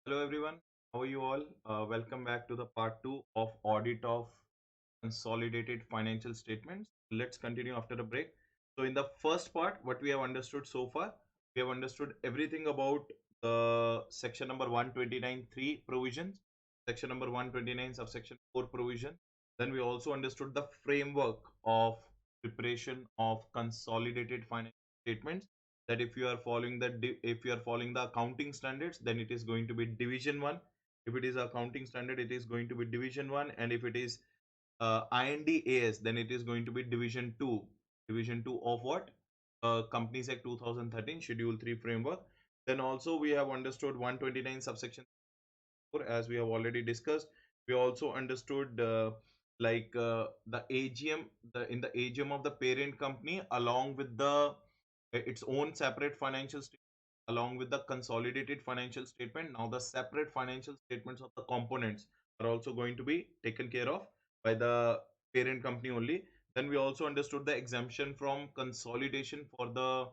Hello everyone, how are you all? Welcome back to the part 2 of audit of consolidated financial statements. Let's continue after a break. So in the first part, what we have understood so far, we have understood everything about the section number 129.3 provisions, section number 129 subsection 4 provision. Then we also understood the framework of preparation of consolidated financial statements, that if you are following if you are following the accounting standards, then it is going to be division 1. If it is accounting standard, it is going to be division 1, and if it is INDAS, then it is going to be division 2. Division 2 of what? Companies Act 2013 schedule 3 framework. Then also we have understood 129 subsection 4, as we have already discussed. We also understood the AGM, in the AGM of the parent company, along with the its own separate financial statement, along with the consolidated financial statement. Now the separate financial statements of the components are also going to be taken care of by the parent company only. Then we also understood the exemption from consolidation for the,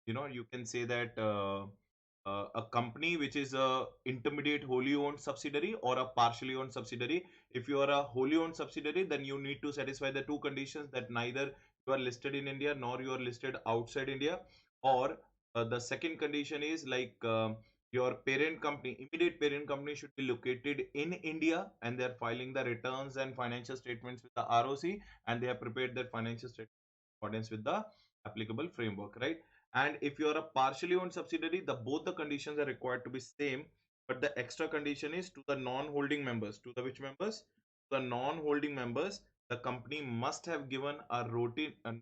you can say that a company which is a intermediate wholly owned subsidiary or a partially owned subsidiary. If you are a wholly owned subsidiary, then you need to satisfy the two conditions, that neither you are listed in India nor you are listed outside India, or the second condition is your parent company, immediate parent company, should be located in India, and they are filing the returns and financial statements with the ROC, and they have prepared their financial statements in accordance with the applicable framework, right? And if you are a partially owned subsidiary, the both the conditions are required to be same, but the extra condition is to the non-holding members. To the which members? The non-holding members, the company must have given a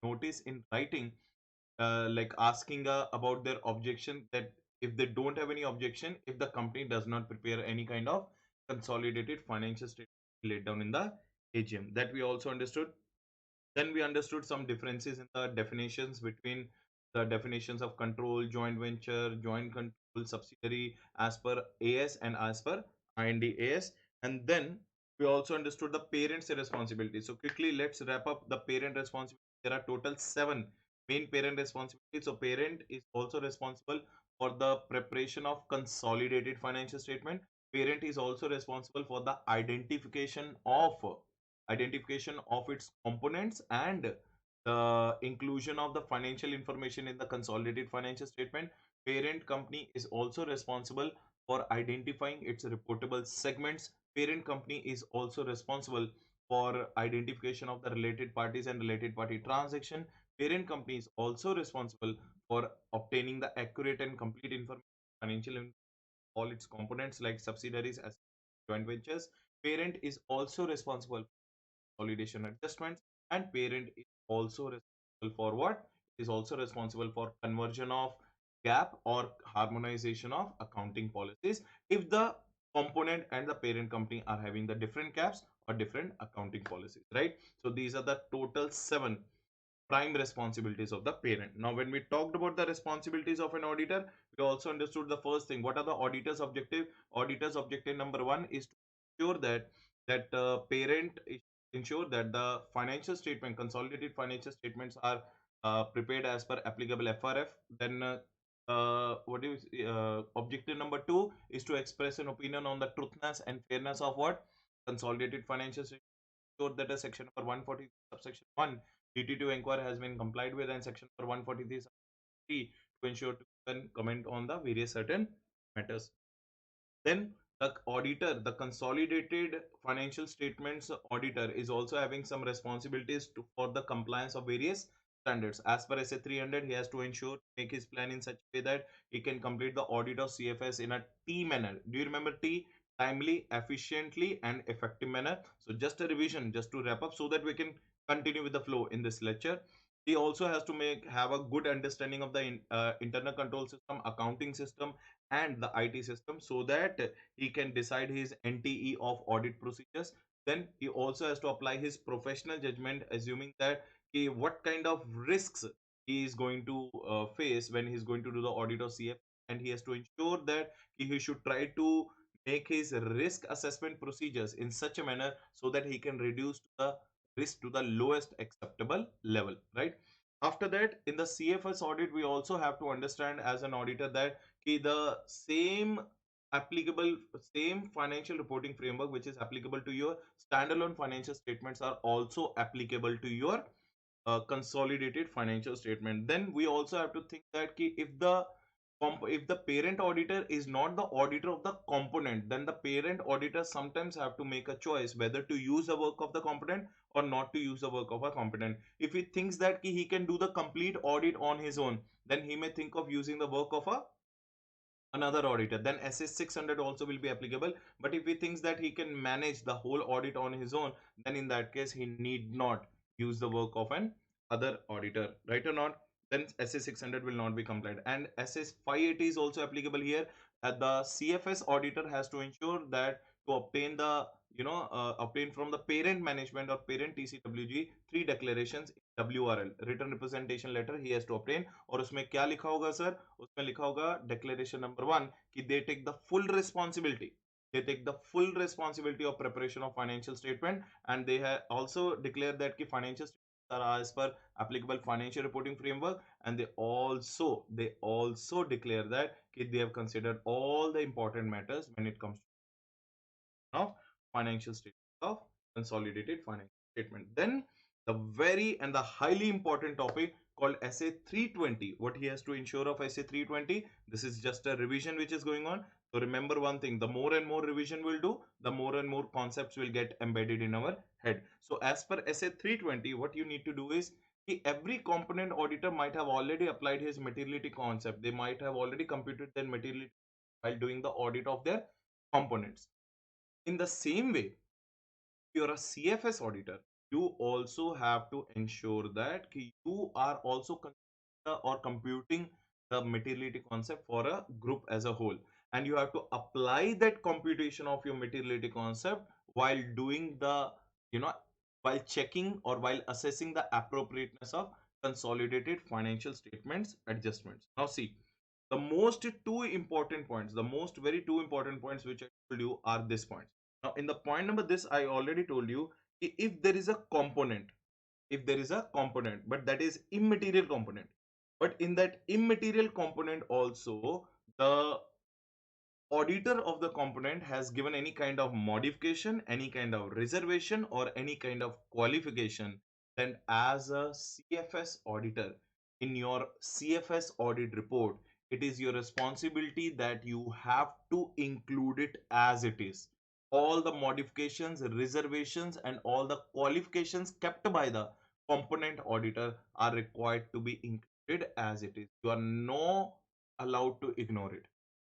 notice in writing, like asking about their objection, that if they don't have any objection, if the company does not prepare any kind of consolidated financial statement laid down in the AGM. That we also understood. Then we understood some differences in the definitions between the definitions of control, joint venture, joint control, subsidiary, as per AS and as per IND-AS. And then we also understood the parent's responsibility. So quickly, let's wrap up the parent responsibility. There are total 7 main parent responsibilities. So parent is also responsible for the preparation of consolidated financial statement. Parent is also responsible for the identification of its components and the inclusion of the financial information in the consolidated financial statement. Parent company is also responsible for identifying its reportable segments. Parent company is also responsible for identification of the related parties and related party transaction. Parent company is also responsible for obtaining the accurate and complete information, financial in all its components like subsidiaries as joint ventures. Parent is also responsible consolidation adjustments, and parent is also responsible for what? Is also responsible for conversion of gap or harmonization of accounting policies if the component and the parent company are having the different caps or different accounting policies, right? So these are the total 7 prime responsibilities of the parent. Now when we talked about the responsibilities of an auditor, we also understood the first thing. What are the auditor's objective? Auditor's objective number 1 is to ensure that parent is ensure that the financial statement, consolidated financial statements, are prepared as per applicable FRF. Then what is objective number 2 is to express an opinion on the truthness and fairness of what? Consolidated financial statements. Sure that a section number 140 subsection 1 duty to inquire has been complied with, and section number 143 to ensure to comment on the various certain matters. Then the auditor, the consolidated financial statements auditor, is also having some responsibilities for the compliance of various standards. As per SA 300, he has to ensure, make his plan in such a way that he can complete the audit of CFS in a T manner. Do you remember T? Timely, efficiently, and effective manner. So just a revision, just to wrap up, so that we can continue with the flow in this lecture. He also has to have a good understanding of the internal control system, accounting system, and the IT system, so that he can decide his NTE of audit procedures. Then he also has to apply his professional judgment, assuming that what kind of risks he is going to face when he's going to do the audit of CF, and he has to ensure that he should try to make his risk assessment procedures in such a manner so that he can reduce the risk to the lowest acceptable level, right? After that, in the CFS audit, we also have to understand as an auditor that the same applicable, same financial reporting framework which is applicable to your standalone financial statements are also applicable to your consolidated financial statement. Then we also have to think that if the parent auditor is not the auditor of the component, then the parent auditor sometimes have to make a choice whether to use the work of the component or not to use the work of a component. If he thinks that he can do the complete audit on his own, then he may think of using the work of a another auditor. Then SS 600 also will be applicable. But if he thinks that he can manage the whole audit on his own, then in that case he need not use the work of an other auditor, right or not? Then SS 600 will not be compliant, and SS 580 is also applicable here. The CFS auditor has to ensure that to obtain the obtain from the parent management or parent TCWG three declarations, WRL return representation letter he has to obtain. और उसमें क्या लिखा होगा sir? उसमें लिखा होगा declaration number 1 कि they take the full responsibility, they take the full responsibility of preparation of financial statement, and they have also declared that ki financial statements are as per applicable financial reporting framework, and they also declare that ki they have considered all the important matters when it comes of financial statement of consolidated financial statement. Then the very and the highly important topic called SA 320. What he has to ensure of SA 320? This is just a revision which is going on. So remember one thing, the more and more revision we'll do, the more and more concepts will get embedded in our head. So as per SA 320, what you need to do is every component auditor might have already applied his materiality concept. They might have already computed their materiality while doing the audit of their components. In the same way, if you're a CFS auditor, you also have to ensure that you are also or computing the materiality concept for a group as a whole, and you have to apply that computation of your materiality concept while doing the you know while checking or while assessing the appropriateness of consolidated financial statements adjustments. Now see, the most two important points, the most very two important points which I told you are this points. Now in the point number this, I already told you, if there is a component, if there is a component but that is immaterial component, but in that immaterial component also the auditor of the component has given any kind of modification, any kind of reservation, or any kind of qualification, then as a CFS auditor, in your CFS audit report, it is your responsibility that you have to include it as it is. All the modifications, reservations, and all the qualifications kept by the component auditor are required to be included as it is. You are no allowed to ignore it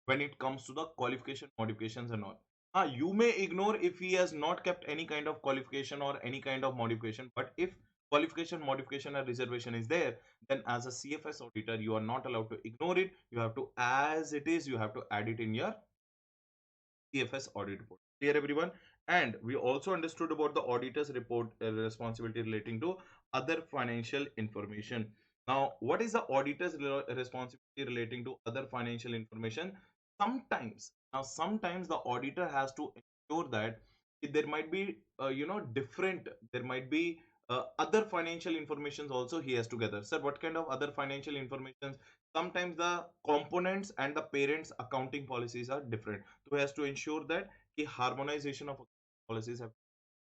when it comes to the qualification modifications and all. You may ignore if he has not kept any kind of qualification or any kind of modification, but if qualification, modification, or reservation is there, then as a CFS auditor, you are not allowed to ignore it. You have to, as it is, you have to add it in your CFS audit report. Clear, everyone? And we also understood about the auditor's report responsibility relating to other financial information. Now, what is the auditor's responsibility relating to other financial information? Sometimes the auditor has to ensure that there might be, there might be other financial informations also he has to gather. Sir, what kind of other financial information? Sometimes the components and the parents accounting policies are different, so he has to ensure that the harmonization of policies have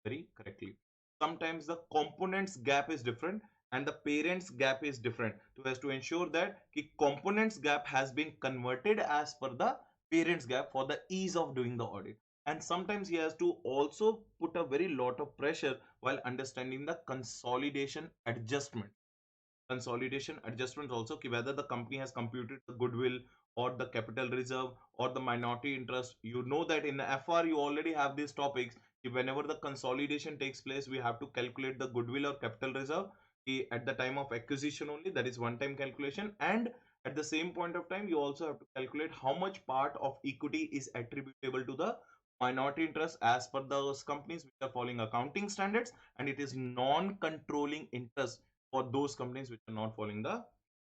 very correctly. Sometimes the components gap is different and the parents gap is different, so he has to ensure that the components gap has been converted as per the parents gap for the ease of doing the audit. And sometimes he has to also put a very lot of pressure while understanding the consolidation adjustments also, ki whether the company has computed the goodwill or the capital reserve or the minority interest. You know that in the FR you already have these topics. Whenever the consolidation takes place, we have to calculate the goodwill or capital reserve at the time of acquisition only. That is one time calculation. And at the same point of time, you also have to calculate how much part of equity is attributable to the minority interest as per those companies which are following accounting standards, and it is non-controlling interest for those companies which are not following the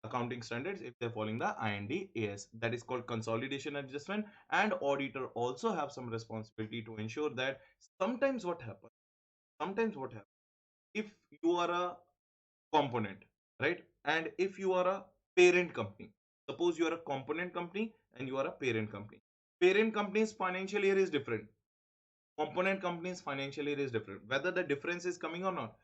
accounting standards if they're following the IND AS. That is called consolidation adjustment. And auditor also have some responsibility to ensure that sometimes what happens if you are a component, right, and if you are a parent company. Suppose you are a component company and you are a parent company. Parent company's financial year is different. Component company's financial year is different. Whether the difference is coming or not,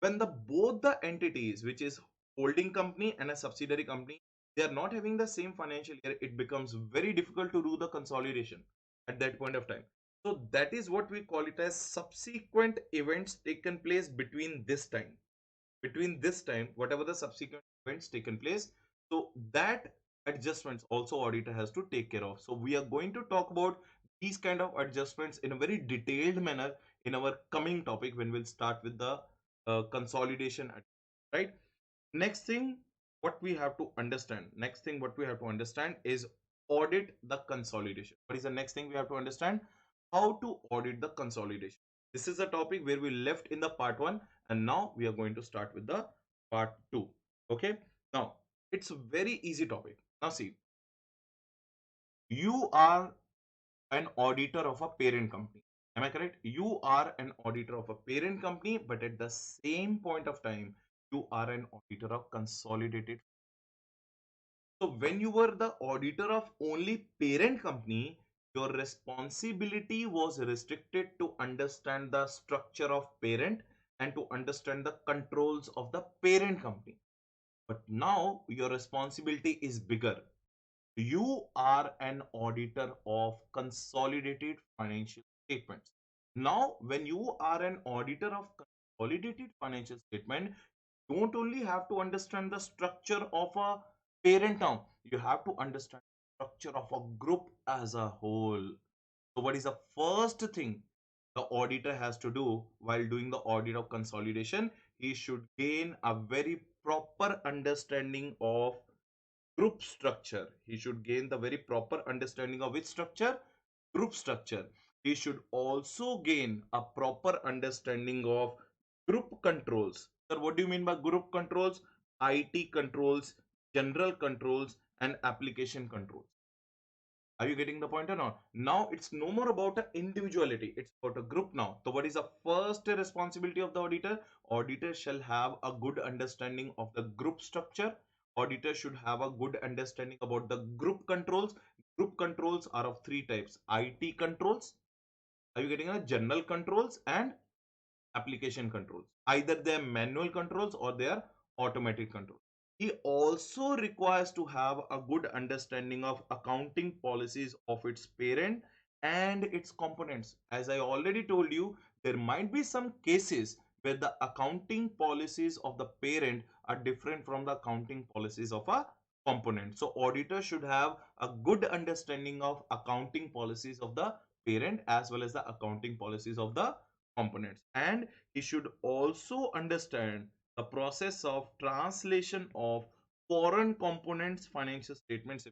when the both the entities, which is holding company and a subsidiary company, they are not having the same financial year, it becomes very difficult to do the consolidation at that point of time. So that is what we call it as subsequent events taken place between this time, whatever the subsequent events taken place. So that adjustments also auditor has to take care of. So we are going to talk about these kind of adjustments in a very detailed manner in our coming topic when we'll start with the consolidation, right? Next thing what we have to understand, next thing what we have to understand is audit the consolidation. What is the next thing we have to understand? How to audit the consolidation. This is a topic where we left in the part 1, and now we are going to start with the part 2. Okay, now it's a very easy topic. Now see, you are an auditor of a parent company. Am I correct? You are an auditor of a parent company, but at the same point of time, you are an auditor of consolidated. So when you were the auditor of only parent company, your responsibility was restricted to understand the structure of parent and to understand the controls of the parent company. But now your responsibility is bigger. You are an auditor of consolidated financial statements. Now, when you are an auditor of consolidated financial statement, you don't only have to understand the structure of a parent now, you have to understand the structure of a group as a whole. So, what is the first thing the auditor has to do while doing the audit of consolidation? He should gain a very proper understanding of group structure. He should gain the very proper understanding of which structure? Group structure. He should also gain a proper understanding of group controls. Sir, what do you mean by group controls? IT controls, general controls, and application controls. Are you getting the point or not? Now it's no more about an individuality, it's about a group now. So what is the first responsibility of the auditor? Auditor shall have a good understanding of the group structure. Auditor should have a good understanding about the group controls. Group controls are of three types: IT controls, are you getting a general controls, and application controls. Either they are manual controls or they are automatic controls. He also requires to have a good understanding of accounting policies of its parent and its components. As I already told you, there might be some cases where the accounting policies of the parent are different from the accounting policies of a component. So auditor should have a good understanding of accounting policies of the parent as well as the accounting policies of the components, and he should also understand the process of translation of foreign components financial statements.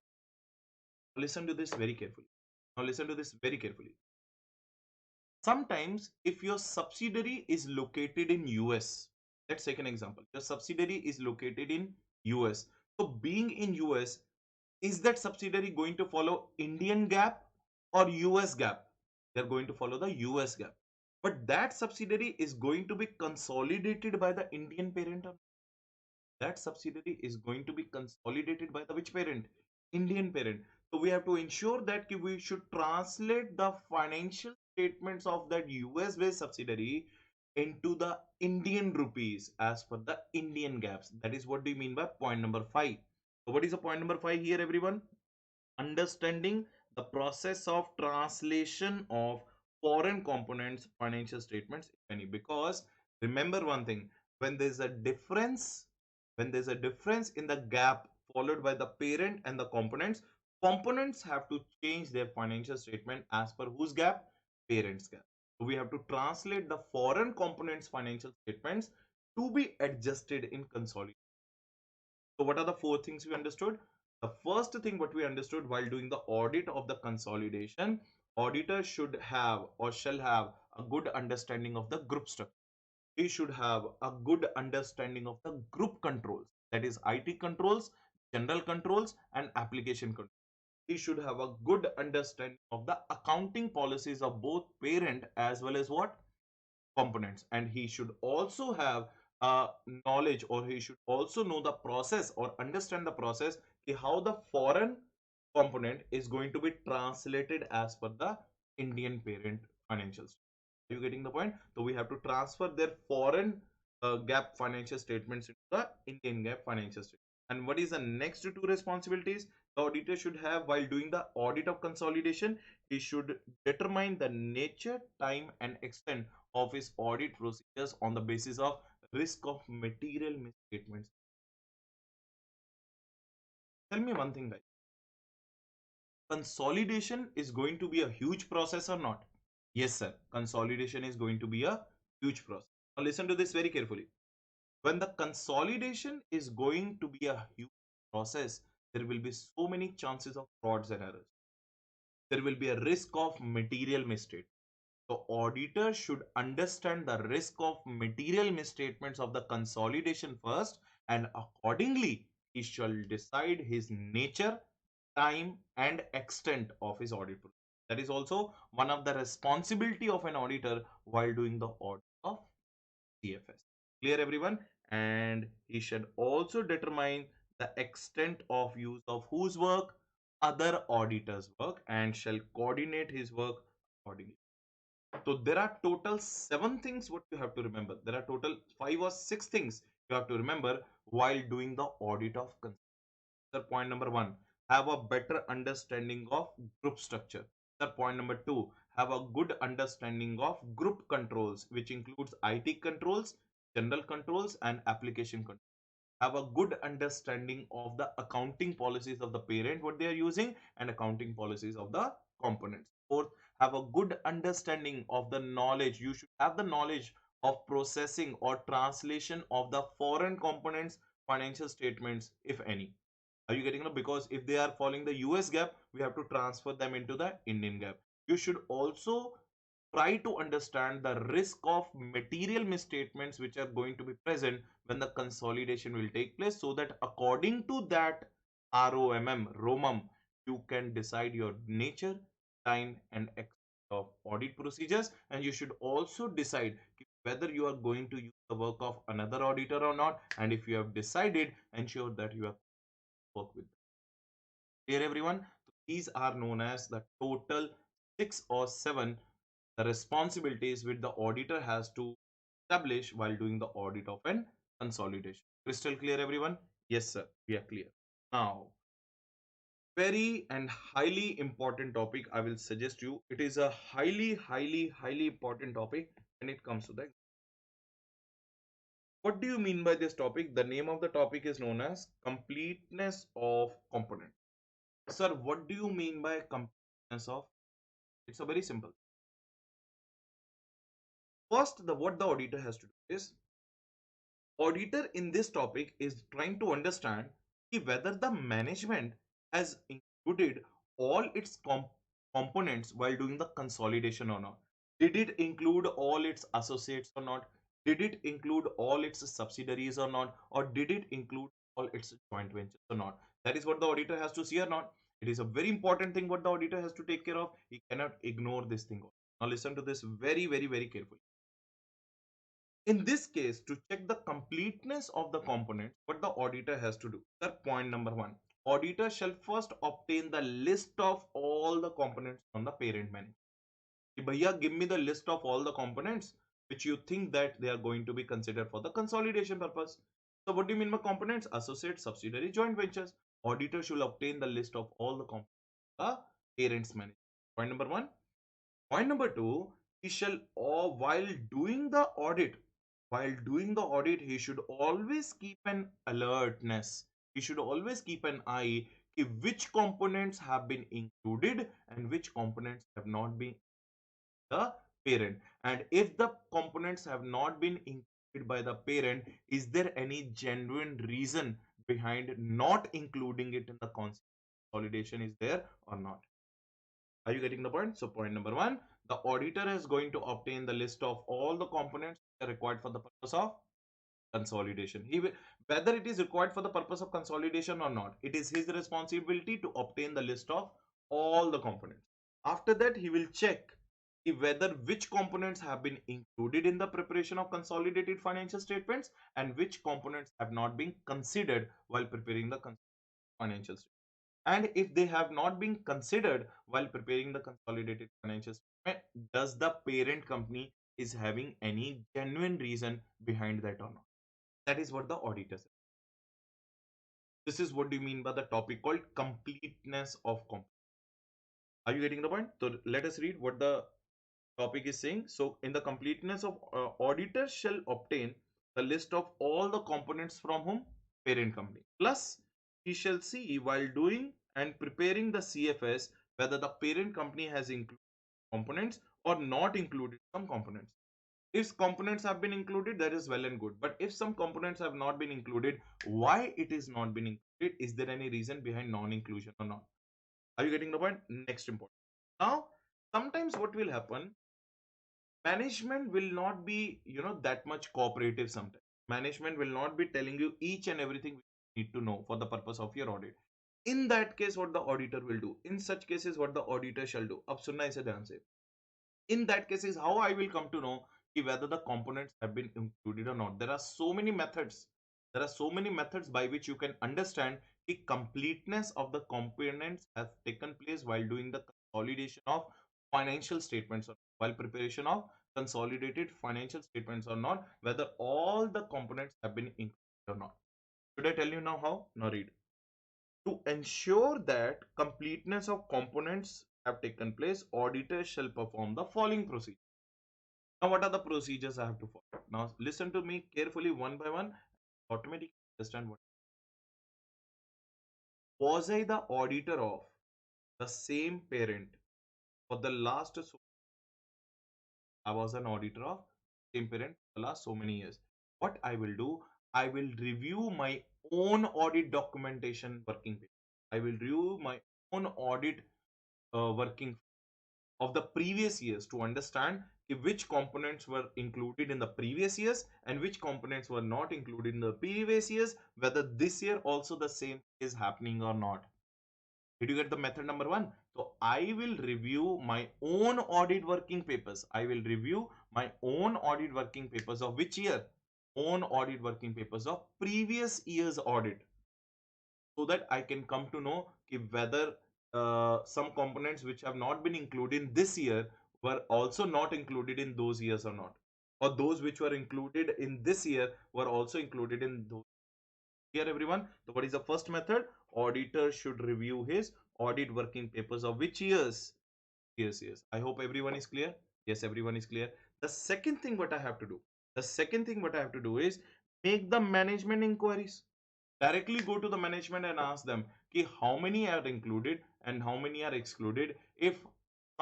Listen to this very carefully. Now listen to this very carefully. Sometimes if your subsidiary is located in US, let's take an example. Your subsidiary is located in US. So being in US, is that subsidiary going to follow Indian GAAP or US GAAP? They're going to follow the US GAAP. But that subsidiary is going to be consolidated by the Indian parent, or that subsidiary is going to be consolidated by the which parent? Indian parent. So we have to ensure that we should translate the financial statements of that US based subsidiary into the Indian rupees as per the Indian gaps. That is what we mean by point number 5. So what is the point number 5 here, everyone? Understanding the process of translation of foreign components financial statements, if any. Because remember one thing, when there's a difference, in the gap followed by the parent and the components have to change their financial statement as per whose gap? Parents gap. So we have to translate the foreign components financial statements to be adjusted in consolidation. So what are the four things we understood? The first thing what we understood while doing the audit of the consolidation, auditor should have or shall have a good understanding of the group structure. He should have a good understanding of the group controls, that is IT controls, general controls, and application controls. He should have a good understanding of the accounting policies of both parent as well as what? Components. And he should also have knowledge, or he should also know the process or understand the process, how the foreign component is going to be translated as per the Indian parent financials. Are you getting the point? So we have to transfer their foreign gap financial statements into the Indian gap financial statement. And what is the next two responsibilities the auditor should have while doing the audit of consolidation? He should determine the nature, time, and extent of his audit procedures on the basis of risk of material misstatements. Tell me one thing, guys. Consolidation is going to be a huge process or not? Yes, sir. Consolidation is going to be a huge process. Now, listen to this very carefully. When the consolidation is going to be a huge process, there will be so many chances of frauds and errors. There will be a risk of material mistake. The auditor should understand the risk of material misstatements of the consolidation first, and accordingly, he shall decide his nature, time, and extent of his audit process. That is also one of the responsibility of an auditor while doing the audit of CFS. Clear, everyone? And he should also determine the extent of use of whose work, other auditors' work, and shall coordinate his work accordingly. So there are total 7 things what you have to remember. There are total 5 or 6 things you have to remember while doing the audit of consumer. Point number one, have a better understanding of group structure. Point number two, have a good understanding of group controls, which includes IT controls, general controls, and application controls. Have a good understanding of the accounting policies of the parent, what they are using, and accounting policies of the components. Fourth, have a good understanding of the knowledge. You should have the knowledge of processing or translation of the foreign components financial statements, if any. Are you getting it? Because if they are following the US gap, we have to transfer them into the Indian gap. You should also try to understand the risk of material misstatements which are going to be present when the consolidation will take place, so that according to that ROMM, you can decide your nature, time, and extent of audit procedures. And you should also decide whether you are going to use the work of another auditor or not. And if you have decided, ensure that you have worked with them. Clear, everyone? So these are known as the total 6 or 7 the responsibilities which the auditor has to establish while doing the audit of an consolidation. Crystal clear, everyone? Yes, sir. We are clear. Now, very and highly important topic I will suggest you. It is a highly important topic when it comes to the. What do you mean by this topic? The name of the topic is known as completeness of component. Sir, what do you mean by completeness of? It's a very simple. First, the what the auditor has to do is, auditor in this topic is trying to understand whether the management has included all its components while doing the consolidation or not. Did it include all its associates or not? Did it include all its subsidiaries or not? Or did it include all its joint ventures or not? That is what the auditor has to see or not. It is a very important thing what the auditor has to take care of. He cannot ignore this thing. Now listen to this very carefully. In this case, to check the completeness of the components, what the auditor has to do. That point number one. Auditor shall first obtain the list of all the components from the parent manager. Bhaiya, give me the list of all the components which you think that they are going to be considered for the consolidation purpose. So what do you mean by components? Associates, subsidiary, joint ventures. Auditor should obtain the list of all the components of the parent's manager. Point number one. Point number two, he shall, or while doing the audit, he should always keep an alertness. He should always keep an eye which components have been included and which components have not been the parent. And if the components have not been included by the parent, is there any genuine reason behind not including it in the consolidation is there or not? Are you getting the point? So point number one, the auditor is going to obtain the list of all the components required for the purpose of consolidation. He will, whether it is required for the purpose of consolidation or not, it is his responsibility to obtain the list of all the components. After that, he will check whether which components have been included in the preparation of consolidated financial statements and which components have not been considered while preparing the financial statements. And if they have not been considered while preparing the consolidated financial statement, does the parent company is having any genuine reason behind that or not? That is what the auditor says. This is what do you mean by the topic called completeness of Are you getting the point? So let us read what the topic is saying. So in the completeness of auditor shall obtain the list of all the components from whom? Parent company. Plus he shall see while doing and preparing the CFS whether the parent company has included components or not included some components. If components have been included, that is well and good. But if some components have not been included, why it is not been included? Is there any reason behind non-inclusion or not? Are you getting the point? Next important. Now, sometimes what will happen, management will not be, that much cooperative sometimes. Management will not be telling you each and everything you need to know for the purpose of your audit. In that case, what the auditor will do? In such cases, what the auditor shall do? Ab sunna ise dhyan se. In that case is how I will come to know whether the components have been included or not. There are so many methods. There are so many methods by which you can understand the completeness of the components has taken place while doing the consolidation of financial statements or while preparation of consolidated financial statements or not, whether all the components have been included or not. Should I tell you now how? Now read. To ensure that completeness of components have taken place, auditors shall perform the following procedure. Now, what are the procedures I have to follow? Now, listen to me carefully one by one. Automatically understand what. Was I the auditor of the same parent for the last so I was an auditor of same parent for the last so many years. What I will do, I will review my own audit documentation working paper. I will review my own audit working of the previous years to understand which components were included in the previous years and which components were not included in the previous years, whether this year also the same is happening or not. Did you get the method number one? So I will review my own audit working papers. I will review my own audit working papers of which year? Own audit working papers of previous year's audit, so that I can come to know whether some components which have not been included in this year were also not included in those years or not, or those which were included in this year were also included in those. Here everyone, so what is the first method? Auditor should review his audit working papers of which years? Yes. I hope everyone is clear. Yes, everyone is clear. The second thing what I have to do, is make the management inquiries. Directly go to the management and ask them ki how many are included and how many are excluded. If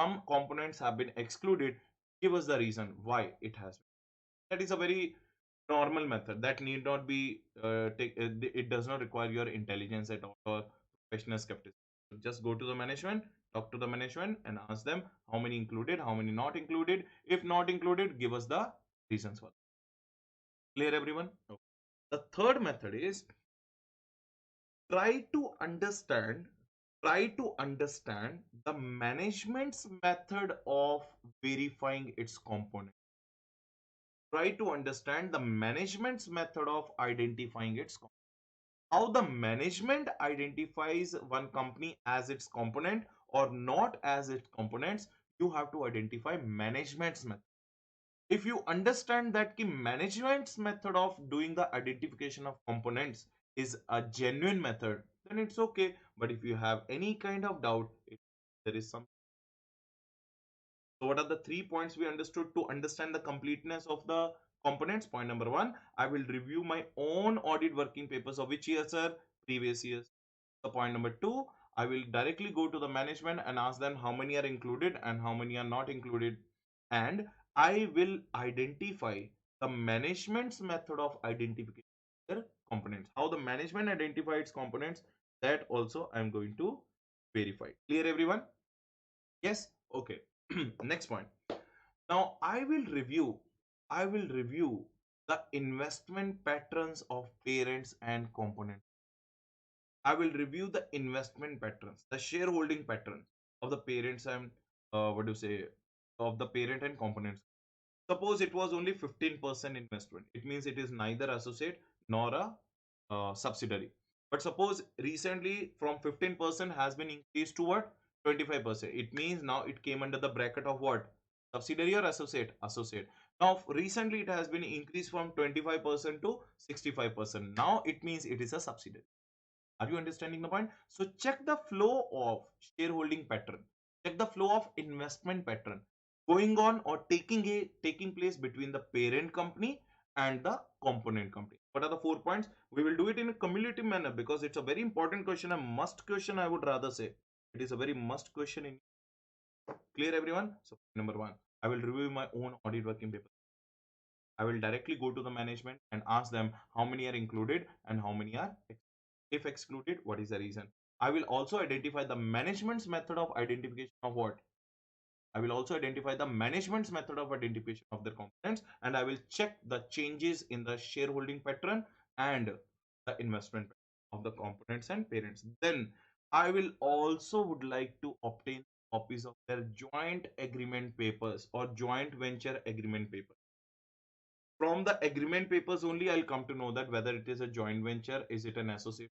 some components have been excluded, give us the reason why it has been. That is a very normal method that need not be it does not require your intelligence at all or professional skepticism. Just go to the management, talk to the management and ask them how many included, how many not included. If not included, give us the reasons for that. Clear everyone? Okay. The third method is try to understand the management's method of verifying its component. Try to understand the management's method of identifying its component. How the management identifies one company as its component or not as its components. You have to identify management's method. If you understand that the management's method of doing the identification of components is a genuine method, then it's okay. But if you have any kind of doubt, there is some. So what are the 3 points we understood to understand the completeness of the components? Point number one, I will review my own audit working papers of which year, sir? Previous years. So point number two, I will directly go to the management and ask them how many are included and how many are not included. And I will identify the management's method of identification of their components. How the management identifies components, that also I am going to verify. Clear everyone? Yes? Okay. Next point. Now I will review the investment patterns of parents and components. I will review the investment patterns, the shareholding patterns of the parents and what do you say, of the parent and components. Suppose it was only 15% investment. It means it is neither associate nor a subsidiary. But suppose recently from 15% has been increased to what? 25%. It means now it came under the bracket of what? Subsidiary or associate? Associate. Now recently it has been increased from 25% to 65%. Now it means it is a subsidiary. Are you understanding the point? So check the flow of shareholding pattern. Check the flow of investment pattern going on or taking place between the parent company and the component company. What are the 4 points? We will do it in a cumulative manner because it's a very important question, a must question, I would rather say. It is a very must question. In clear, everyone? So number one, I will review my own audit working paper. I will directly go to the management and ask them how many are included and how many are excluded. If excluded, what is the reason? I will also identify the management's method of identification of what? I will also identify the management's method of identification of the components, and I will check the changes in the shareholding pattern and the investment of the components and parents. Then I will also would like to obtain copies of their joint agreement papers or joint venture agreement papers. From the agreement papers only, I'll come to know that whether it is a joint venture, is it an associate.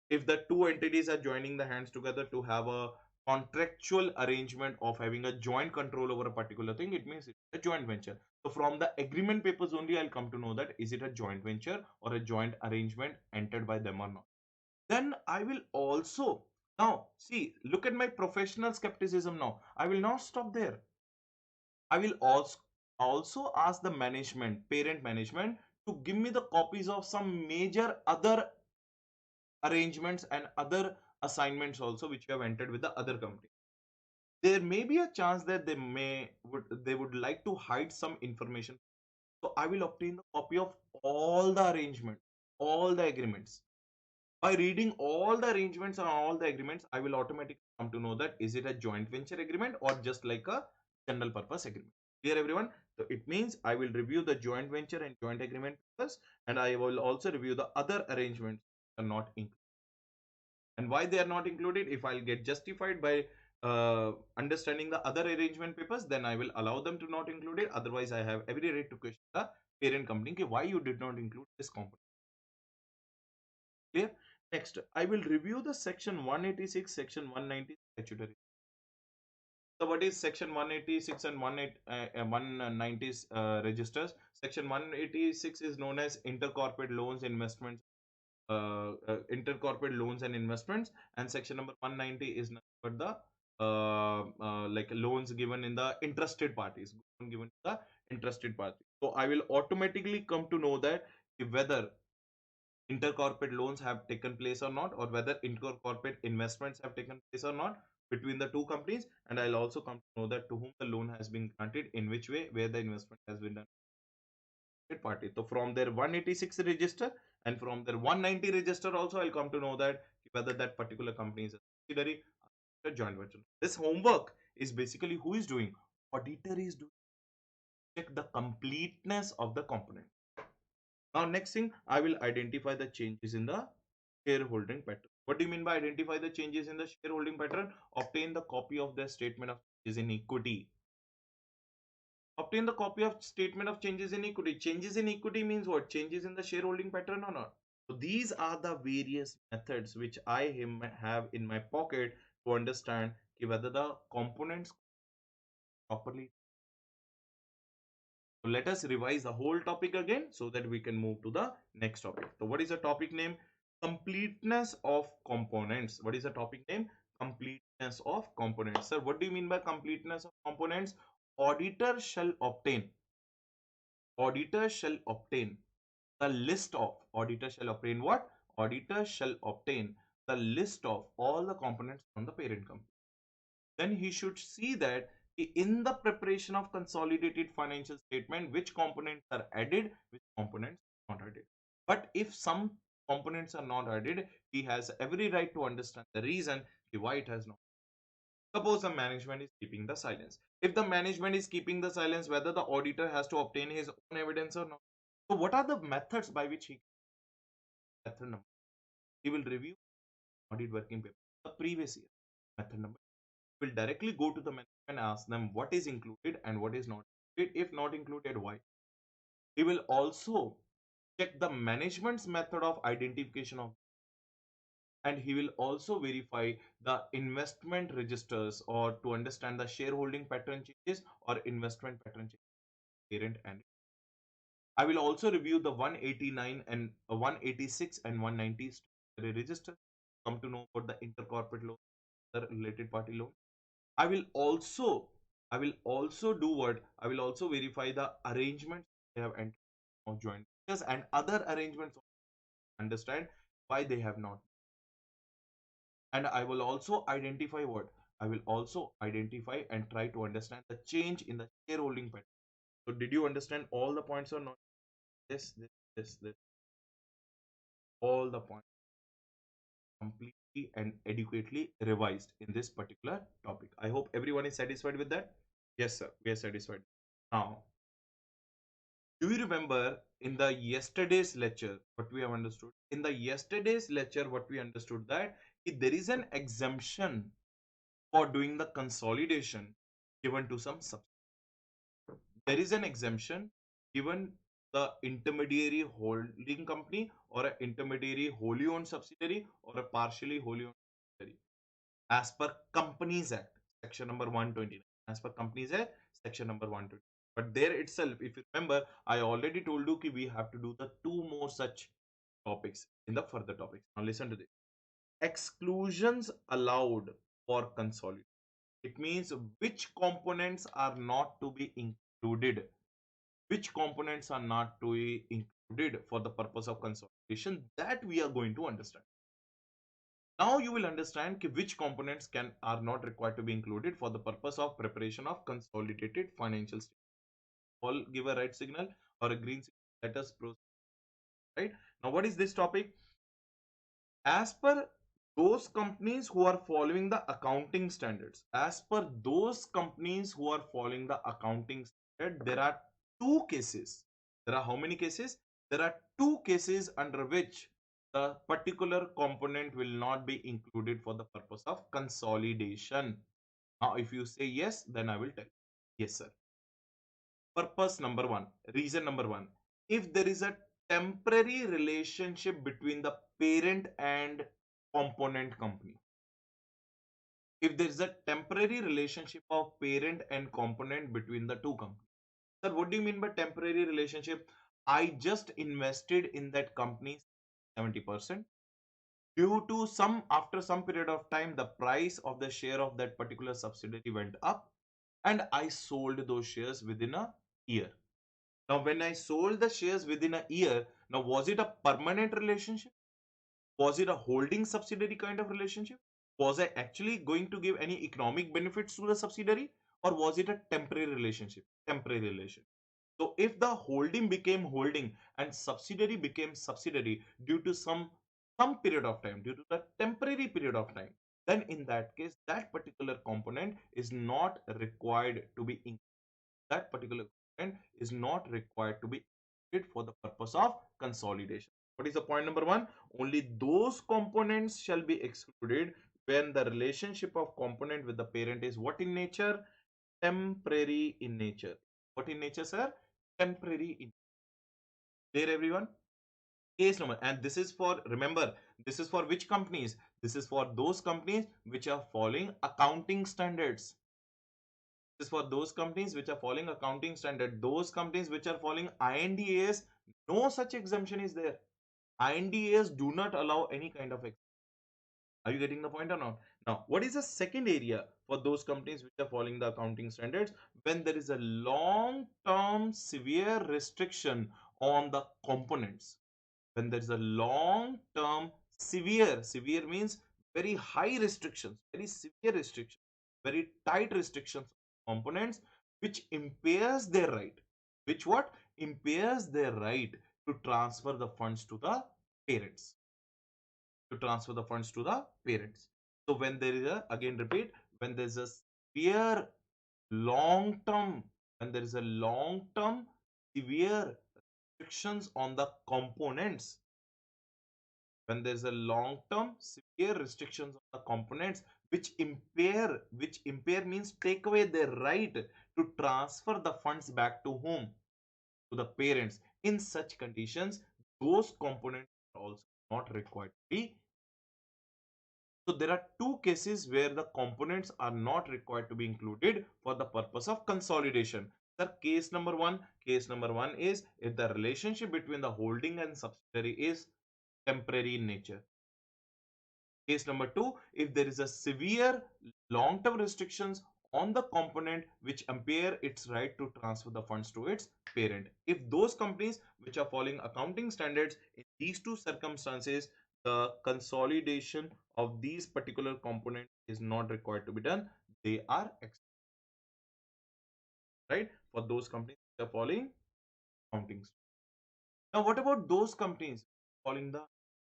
If the two entities are joining the hands together to have a contractual arrangement of having a joint control over a particular thing, it means it's a joint venture. So from the agreement papers only, I'll come to know that is it a joint venture or a joint arrangement entered by them or not. Then I will also now see, look at my professional skepticism now. I will not stop there. I will also ask the management, parent management, to give me the copies of some major other arrangements and other assignments also which you have entered with the other company. There may be a chance that they would like to hide some information. So I will obtain the copy of all the arrangements, all the agreements. By reading all the arrangements and all the agreements, I will automatically come to know that is it a joint venture agreement or just like a general purpose agreement. Clear, everyone? So it means I will review the joint venture and joint agreement first, and I will also review the other arrangements that are not included. And why they are not included, if I'll get justified by understanding the other arrangement papers, then I will allow them to not include it. Otherwise, I have every right to question the parent company, okay, why you did not include this component. Clear? Next, I will review the section 186, section 190 statutory. So what is section 186 and 190 registers? Section 186 is known as intercorporate loans, investments, intercorporate loans and investments, and section number 190 is for the like loans given in the interested parties, given to the interested party. So I will automatically come to know that whether intercorporate loans have taken place or not, or whether intercorporate investments have taken place or not between the two companies, and I'll also come to know that to whom the loan has been granted, in which way, where the investment has been done party. So from their 186 register and from their 190 register also, I'll come to know that whether that particular company is a subsidiary or a joint venture. This homework is basically who is doing? Auditor is doing. Check the completeness of the component. Now next thing, I will identify the changes in the shareholding pattern. What do you mean by identify the changes in the shareholding pattern? Obtain the copy of the statement of changes in equity. Obtain the copy of statement of changes in equity. Changes in equity means what? Changes in the shareholding pattern or not? So these are the various methods which I have in my pocket to understand whether the components properly. So let us revise the whole topic again so that we can move to the next topic. So what is the topic name? Completeness of components. What is the topic name? Completeness of components. Sir, what do you mean by completeness of components? Auditor shall obtain. Auditor shall obtain the list of. Auditor shall obtain what? Auditor shall obtain the list of all the components from the parent company. Then he should see that in the preparation of consolidated financial statement, which components are added, which components are not added. But if some components are not added, he has every right to understand the reason why it has not. Suppose the management is keeping the silence. If the management is keeping the silence, whether the auditor has to obtain his own evidence or not. So what are the methods by which method number? He will review audit working paper the previous year. Method number will directly go to the management and ask them what is included and what is not included. If not included, why? He will also check the management's method of identification of. and he will also verify the investment registers or to understand the shareholding pattern changes or investment pattern changes, parent and I will also review the 189 and 186 and 190 statutory register. Come to know about the intercorporate loan, the related party loan. I will also do what? I will also verify the arrangements they have entered of joint ventures and other arrangements. Understand why they have not. And I will also identify what? I will also identify and try to understand the change in the shareholding pattern. So did you understand all the points or not? This. All the points completely and adequately revised in this particular topic. I hope everyone is satisfied with that. Yes, sir. We are satisfied. Now, do you remember in the yesterday's lecture what we have understood? In the yesterday's lecture, what we understood that if there is an exemption for doing the consolidation given to some sub. There is an exemption given the intermediary holding company or an intermediary wholly owned subsidiary or a partially wholly owned subsidiary as per Companies Act, section number 129. As per Companies Act, section number 120. But there itself, if you remember, I already told you that we have to do the two more such topics in the further topics. Now listen to this. Exclusions allowed for consolidation. It means which components are not to be included. Which components are not to be included for the purpose of consolidation, that we are going to understand. Now you will understand which components are not required to be included for the purpose of preparation of consolidated financial statements. All give a red signal or a green signal. Let us proceed. Right now, what is this topic? As per those companies who are following the accounting standards, as per those companies who are following the accounting standard, there are two cases. There are how many cases? There are two cases under which the particular component will not be included for the purpose of consolidation. Now, if you say yes, then I will tell you. Yes, sir. Purpose number one, reason number one. If there is a temporary relationship between the parent and component company, if there is a temporary relationship of parent and component between the two companies. Sir, what do you mean by temporary relationship? I just invested in that company 70%. Due to some, after some period of time, the price of the share of that particular subsidiary went up and I sold those shares within a year. Now, when I sold the shares within a year, now was it a permanent relationship? Was it a holding subsidiary kind of relationship? Was I actually going to give any economic benefits to the subsidiary? Or was it a temporary relationship? Temporary relation. So if the holding became holding and subsidiary became subsidiary due to some period of time, due to the temporary period of time, then in that case, that particular component is not required to be included. That particular component is not required to be included for the purpose of consolidation. What is the point number one? Only those components shall be excluded when the relationship of component with the parent is what in nature? Temporary in nature. What in nature, sir? Temporary in. There, everyone? Case number. And this is for, remember, this is for which companies? This is for those companies which are following accounting standards. This is for those companies which are following accounting standard. Those companies which are following IND-AS, no such exemption is there. IND-AS do not allow any kind of exemption. Are you getting the point or not? Now, what is the second area for those companies which are following the accounting standards? When there is a long-term severe restriction on the components. When there is a long-term severe means very high restrictions, very severe restrictions, very tight restrictions on components which impairs their right. Which what? Impairs their right to transfer the funds to the parents to transfer the funds to the parents. So when there is a, again repeat, when there is a severe long term, when there is a long term severe restrictions on the components, when there is a long term severe restrictions on the components which impair means take away their right to transfer the funds back to whom? To the parents. In such conditions, those components are also not required to be. So there are two cases where the components are not required to be included for the purpose of consolidation. The case number one is if the relationship between the holding and subsidiary is temporary in nature. Case number two, if there is a severe long-term restrictions on the component which impair its right to transfer the funds to its parent. If those companies which are following accounting standards in these two circumstances, the consolidation of these particular components is not required to be done. They are right for those companies which are following accounting. Now, what about those companies following the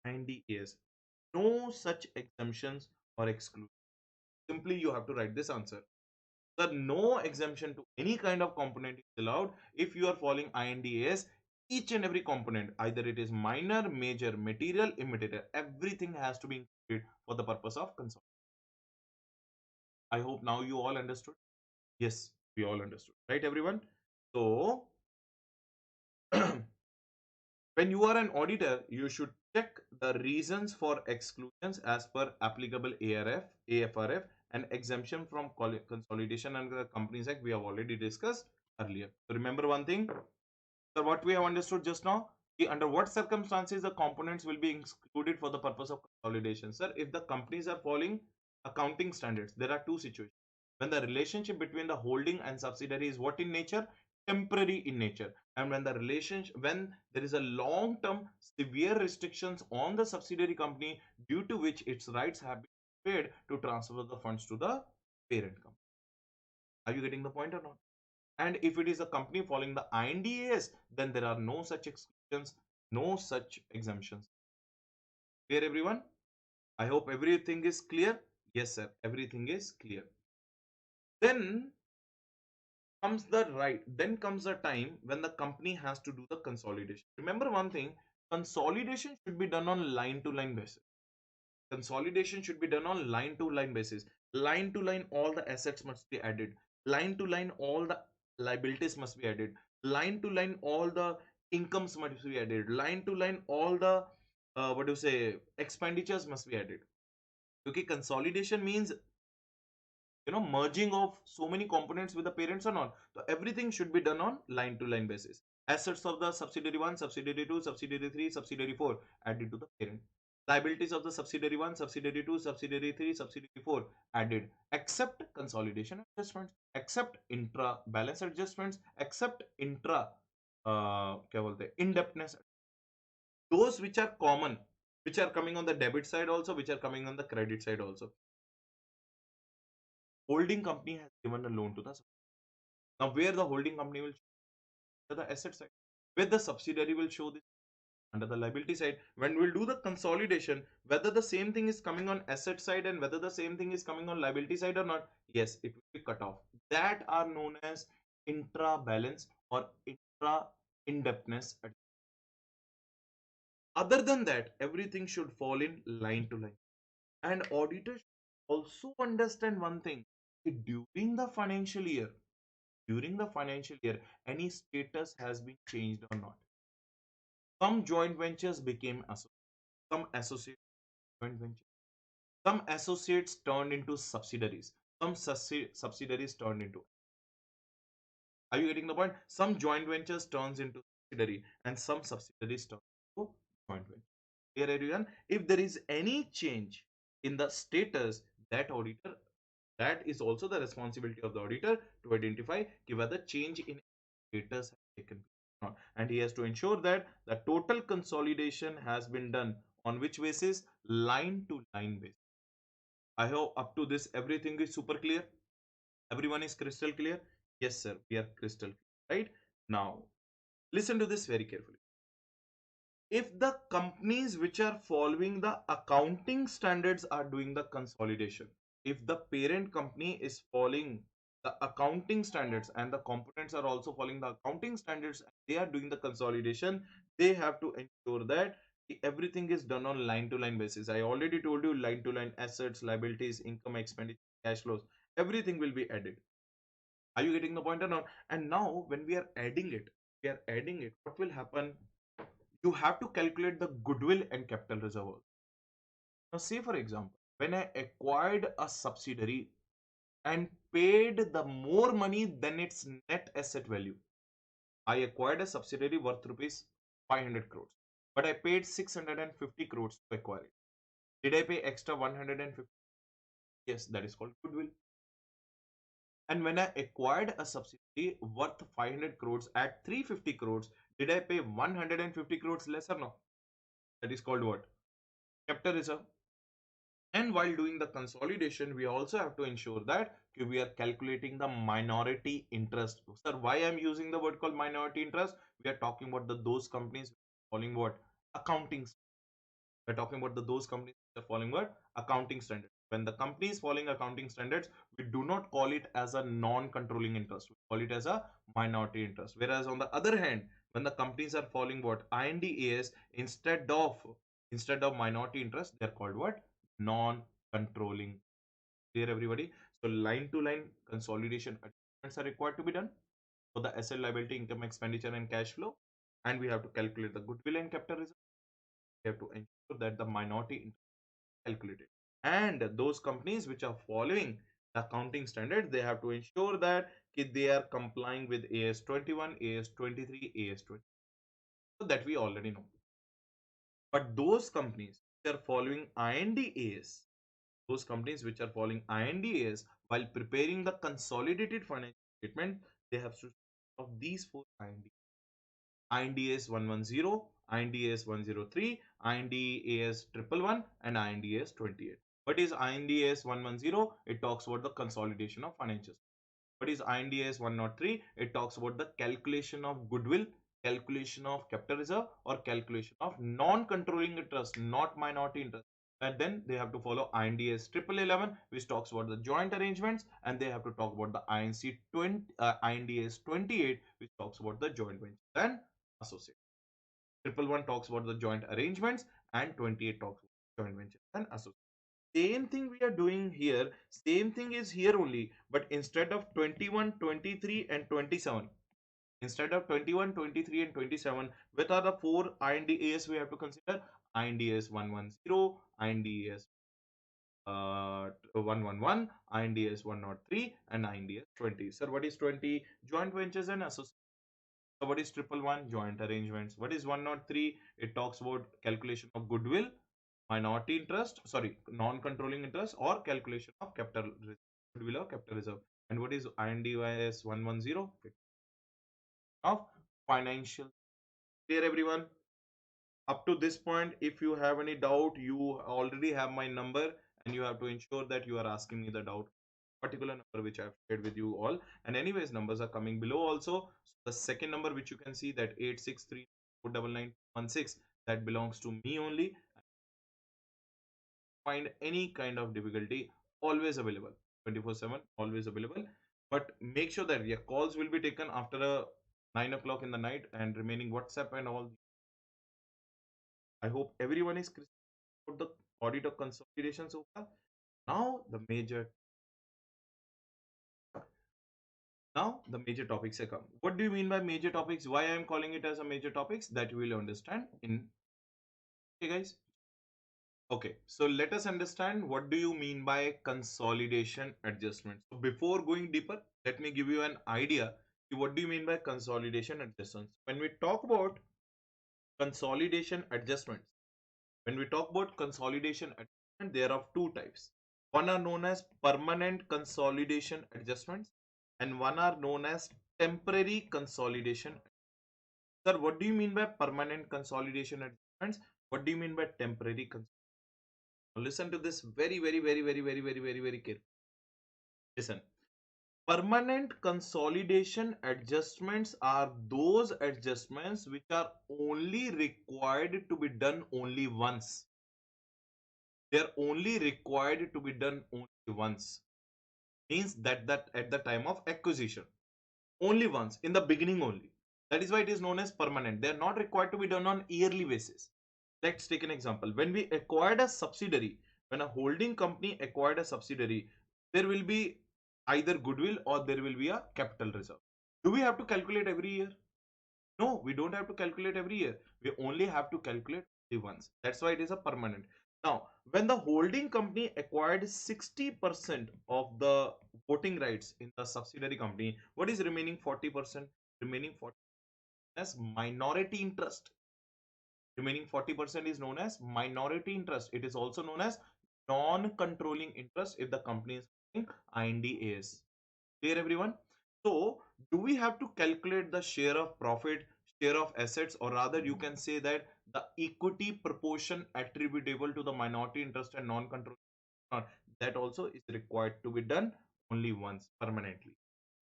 IND-AS? No such exemptions or exclusions. Simply, you have to write this answer. Sir, no exemption to any kind of component is allowed if you are following IND-AS. Each and every component, either it is minor, major, material, immaterial, everything has to be included for the purpose of consolidation. I hope now you all understood. Yes, we all understood, right, everyone? So, when you are an auditor, you should check the reasons for exclusions as per applicable ARF, AFRF, and exemption from consolidation under the Companies Act we have already discussed earlier. So remember one thing, so what we have understood just now, under what circumstances the components will be excluded for the purpose of consolidation. Sir, if the companies are following accounting standards, there are two situations. When the relationship between the holding and subsidiary is what in nature? Temporary in nature. And when the relationship, when there is a long term severe restrictions on the subsidiary company due to which its rights have been paid to transfer the funds to the parent company. Are you getting the point or not? And if it is a company following the IND-AS, then there are no such exclusions, no such exemptions. Clear, everyone? I hope everything is clear. Yes, sir. Everything is clear. Then comes the time when the company has to do the consolidation. Remember one thing, consolidation should be done on line to line basis. Consolidation should be done on line to line basis. Line to line, all the assets must be added. Line to line, all the liabilities must be added. Line to line, all the incomes must be added. Line to line, all the what do you say, expenditures must be added. Okay, consolidation means merging of so many components with the parents or not. So everything should be done on line to line basis. Assets of the subsidiary 1, subsidiary 2, subsidiary 3, subsidiary 4 added to the parent. Liabilities of the subsidiary 1, subsidiary 2, subsidiary 3, subsidiary 4 added, except consolidation adjustments, except intra balance adjustments, except intra क्या बोलते हैं indebtedness, those which are common, which are coming on the debit side also, which are coming on the credit side also. Holding company has given a loan to the now where the holding company will show the asset side, where the subsidiary will show this under the liability side. When we'll do the consolidation, whether the same thing is coming on asset side and whether the same thing is coming on liability side or not, yes, it will be cut off. That are known as intra balance or intra indebtedness. Other than that, everything should fall in line to line. And auditors also understand one thing, during the financial year, any status has been changed or not. Some joint ventures became some associate joint ventures. Some associates turned into subsidiaries. Some subsidiaries turned into. Are you getting the point? Some joint ventures turns into subsidiary and some subsidiaries turn into joint venture. Here, everyone, if there is any change in the status, that auditor, that is also the responsibility of the auditor to identify whether change in status has taken place or not. And he has to ensure that the total consolidation has been done on which basis? Line to line basis. I hope up to this everything is super clear. Everyone is crystal clear. Yes, sir, we are crystal clear. Right now, listen to this very carefully. If the companies which are following the accounting standards are doing the consolidation, if the parent company is following the accounting standards and the components are also following the accounting standards, they are doing the consolidation, they have to ensure that everything is done on line to line basis. I already told you, line to line, assets, liabilities, income, expenditure, cash flows, everything will be added. Are you getting the point or not? And now when we are adding it, what will happen? You have to calculate the goodwill and capital reserve. Now, say for example, when I acquired a subsidiary and paid the more money than its net asset value. I acquired a subsidiary worth rupees 500 crores, but I paid 650 crores to acquire it. Did I pay extra 150? Yes, that is called goodwill. And when I acquired a subsidiary worth 500 crores at 350 crores, did I pay 150 crores less or no? That is called what? Capital reserve. And while doing the consolidation, we also have to ensure that we are calculating the minority interest. Sir, why I'm using the word called minority interest? We are talking about those companies following what? Accounting. We're talking about those companies that are following what? Accounting standards. When the company is following accounting standards, we do not call it as a non-controlling interest. We call it as a minority interest. Whereas on the other hand, when the companies are following what? IND-AS, instead of minority interest, they're called what? Non-controlling. Clear, everybody? So line to line consolidation adjustments are required to be done for the asset, liability, income, expenditure, and cash flow. And we have to calculate the goodwill and capital reserve. We have to ensure that the minority interest is calculated. And those companies which are following the accounting standards, they have to ensure that they are complying with AS 21, AS 23, AS 20. So that we already know. But those companies which are following IND-AS, those companies which are following IND-AS while preparing the consolidated financial statement, they have to of these four IND. IND-AS 110, IND-AS 103, IND-AS 111, and IND-AS 28. What is IND-AS 110? It talks about the consolidation of financials. What is IND-AS 103? It talks about the calculation of goodwill, calculation of capital reserve, or calculation of non-controlling interest, not minority interest. And then they have to follow IND-AS 1111, which talks about the joint arrangements, and they have to talk about the IND-AS 28, which talks about the joint ventures and associates. 111 talks about the joint arrangements, and 28 talks about joint ventures and associates. Same thing we are doing here, same thing is here only, but instead of 21, 23, and 27, instead of 21, 23, and 27, what are the four IND-AS we have to consider? IND-AS 110, IND-AS 111, IND-AS 103, and IND-AS 20. Sir, what is 20? Joint ventures and associates. So what is 111? Joint arrangements. What is 103? It talks about calculation of goodwill, minority interest, sorry, non-controlling interest, or calculation of capital goodwill or capital reserve. And what is IND-AS 110? Of financial. Clear, everyone? Up to this point, if you have any doubt, you already have my number, and you have to ensure that you are asking me the doubt particular number which I have shared with you all. And anyways, numbers are coming below also. So the second number which you can see, that 863499916, that belongs to me only. Find any kind of difficulty, always available, 24/7, always available. But make sure that your calls will be taken after 9 o'clock in the night, and remaining WhatsApp and all. I hope everyone is clear about the audit of consolidation so far. Now the major topics are come. What do you mean by major topics? Why I am calling it as a major topics? That you will understand in. Okay, guys. Okay, so let us understand what do you mean by consolidation adjustment. So before going deeper, let me give you an idea. What do you mean by consolidation adjustments? When we talk about consolidation adjustments, when we talk about consolidation adjustment, there are two types. One are known as permanent consolidation adjustments, and one are known as temporary consolidation. Sir, what do you mean by permanent consolidation adjustments? What do you mean by temporary consolidation? Listen to this very carefully. Listen. Permanent consolidation adjustments are those adjustments which are only required to be done only once. They are only required to be done only once. Means that at the time of acquisition. Only once, in the beginning only. That is why it is known as permanent. They are not required to be done on yearly basis. Let's take an example. When we acquired a subsidiary, when a holding company acquired a subsidiary, there will be either goodwill or there will be a capital reserve. Do we have to calculate every year? No, we don't have to calculate every year. We only have to calculate only once. That's why it is a permanent. Now, when the holding company acquired 60% of the voting rights in the subsidiary company, what is remaining 40%? Remaining 40 as minority interest. Remaining 40% is known as minority interest. It is also known as non-controlling interest if the company is holding IND-AS. Clear, everyone? So, do we have to calculate the share of profit, share of assets, or rather you can say that the equity proportion attributable to the minority interest and non-controlling interest, that also is required to be done only once permanently.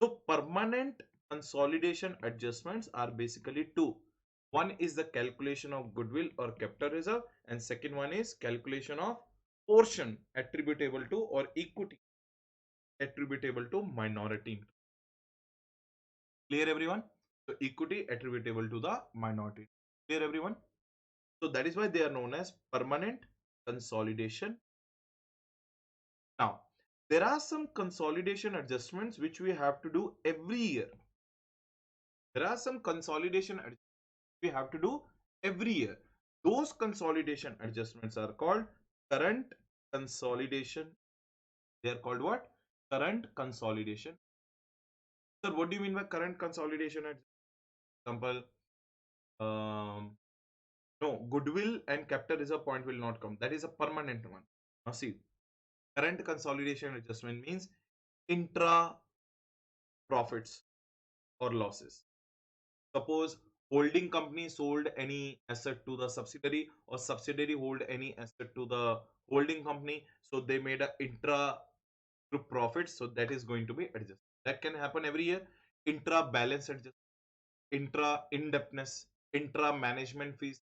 So, permanent consolidation adjustments are basically two. One is the calculation of goodwill or capital reserve, and second one is calculation of portion attributable to or equity attributable to minority. Clear, everyone? So equity attributable to the minority. Clear, everyone? So that is why they are known as permanent consolidation. Now, there are some consolidation adjustments which we have to do every year. There are some consolidation adjustments we have to do every year. Those consolidation adjustments are called current consolidation. They are called what? Current consolidation. Sir, what do you mean by current consolidation? Example, um, no, goodwill and capital reserve point will not come. That is a permanent one. Now see, current consolidation adjustment means intra profits or losses. Suppose holding company sold any asset to the subsidiary or subsidiary hold any asset to the holding company. So they made a intra group profits. So that is going to be adjusted. That can happen every year. Intra balance adjustment, intra indebtedness, intra management fees.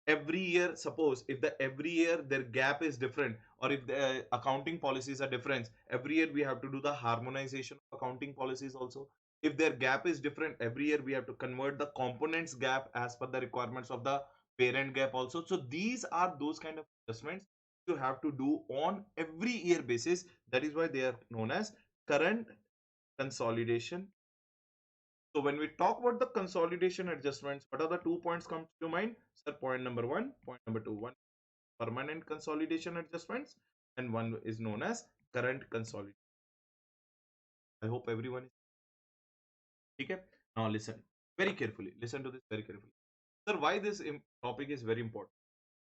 Every year, suppose if the every year their gap is different or if the accounting policies are different, every year we have to do the harmonization of accounting policies also. If their gap is different, every year we have to convert the components gap as per the requirements of the parent gap also. So these are those kind of adjustments you have to do on every year basis. That is why they are known as current consolidation. So when we talk about the consolidation adjustments, what are the 2 points come to mind? Sir, point number one, point number two, one permanent consolidation adjustments, and one is known as current consolidation. I hope everyone is okay. Now listen very carefully. Listen to this very carefully. Sir, why this topic is very important?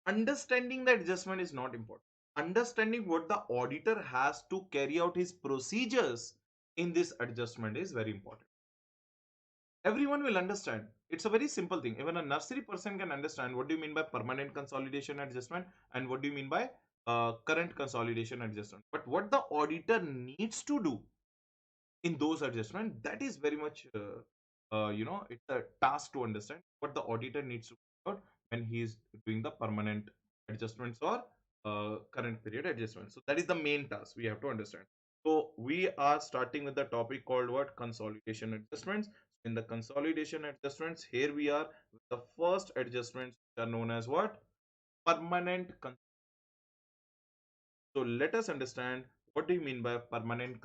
Understanding the adjustment is not important. Understanding what the auditor has to carry out his procedures in this adjustment is very important. Everyone will understand. It's a very simple thing. Even a nursery person can understand what do you mean by permanent consolidation adjustment and what do you mean by current consolidation adjustment. But what the auditor needs to do in those adjustments, that is very much it's a task to understand what the auditor needs to do out when he is doing the permanent adjustments or current period adjustments. So that is the main task we have to understand. So we are starting with the topic called what? Consolidation adjustments. In the consolidation adjustments, here we are with the first adjustments which are known as what? Permanent. So let us understand what do you mean by permanent.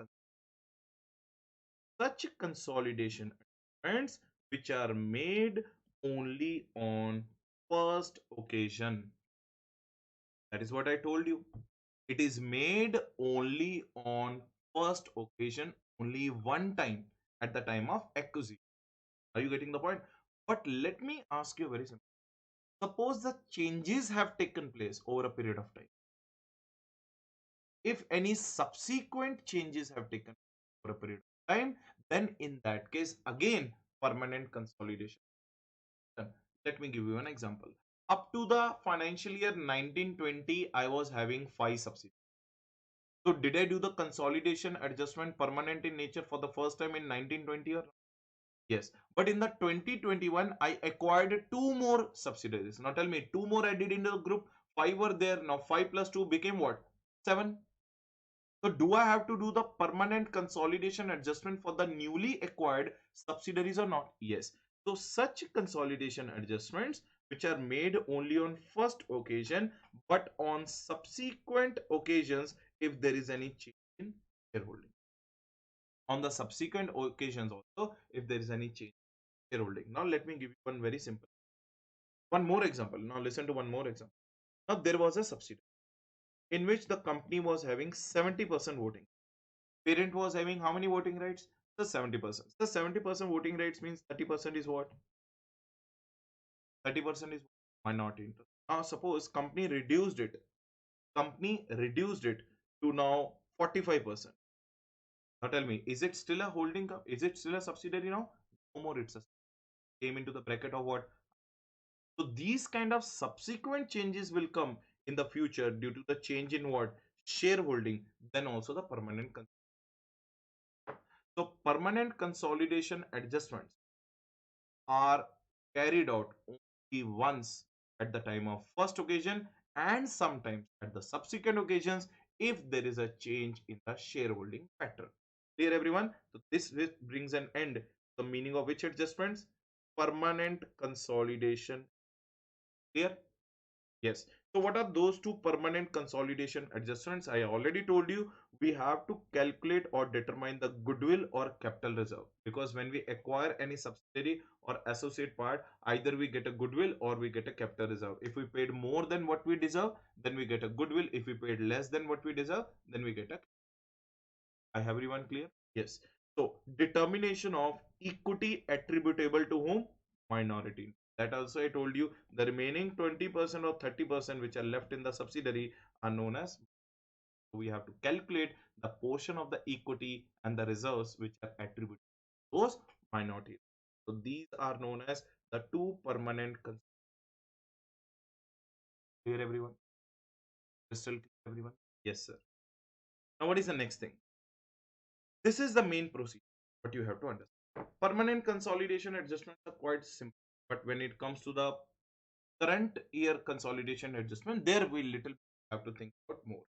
Such consolidation adjustments which are made only on first occasion. That is what I told you. It is made only on first occasion, only one time at the time of acquisition. Are you getting the point? But let me ask you very simple. Suppose the changes have taken place over a period of time. If any subsequent changes have taken over a period of time, then in that case, again, permanent consolidation. Let me give you an example. Up to the financial year 1920, I was having 5 subsidiaries. So did I do the consolidation adjustment permanent in nature for the first time in 1920 or? Yes. But in the 2021, I acquired 2 more subsidiaries. Now tell me, 2 more I did into the group, 5 were there. Now 5 plus 2 became what? 7. So do I have to do the permanent consolidation adjustment for the newly acquired subsidiaries or not? Yes. So such consolidation adjustments which are made only on first occasion but on subsequent occasions if there is any change in shareholding. On the subsequent occasions also if there is any change in shareholding. Now let me give you one very simple. One more example. Now listen to one more example. Now there was a subsidiary in which the company was having 70% voting. Parent was having how many voting rights? The 70%. The 70% voting rights means 30% is what? 30% is minority interest. Now suppose company reduced it to now 45%. Now tell me, is it still a is it still a subsidiary now? No more, it's a came into the bracket of what? So these kind of subsequent changes will come in the future due to the change in what? Shareholding, then also the so permanent consolidation adjustments are carried out only once at the time of first occasion and sometimes at the subsequent occasions if there is a change in the shareholding pattern. Clear everyone? So this brings an end. The meaning of which adjustments? Permanent consolidation. Clear? Yes. So what are those two permanent consolidation adjustments? I already told you we have to calculate or determine the goodwill or capital reserve, because when we acquire any subsidiary or associate part, either we get a goodwill or we get a capital reserve. If we paid more than what we deserve, then we get a goodwill. If we paid less than what we deserve, then we get a. I have everyone clear? Yes. So determination of equity attributable to whom? Minority. That also I told you the remaining 20% or 30% which are left in the subsidiary are known as. We have to calculate the portion of the equity and the reserves which are attributed to those minorities. So these are known as the two permanent. Clear everyone? Crystal clear everyone? Yes, sir. Now what is the next thing? This is the main procedure. What you have to understand. Permanent consolidation adjustments are quite simple, but when it comes to the current year consolidation adjustment, there we little have to think about more.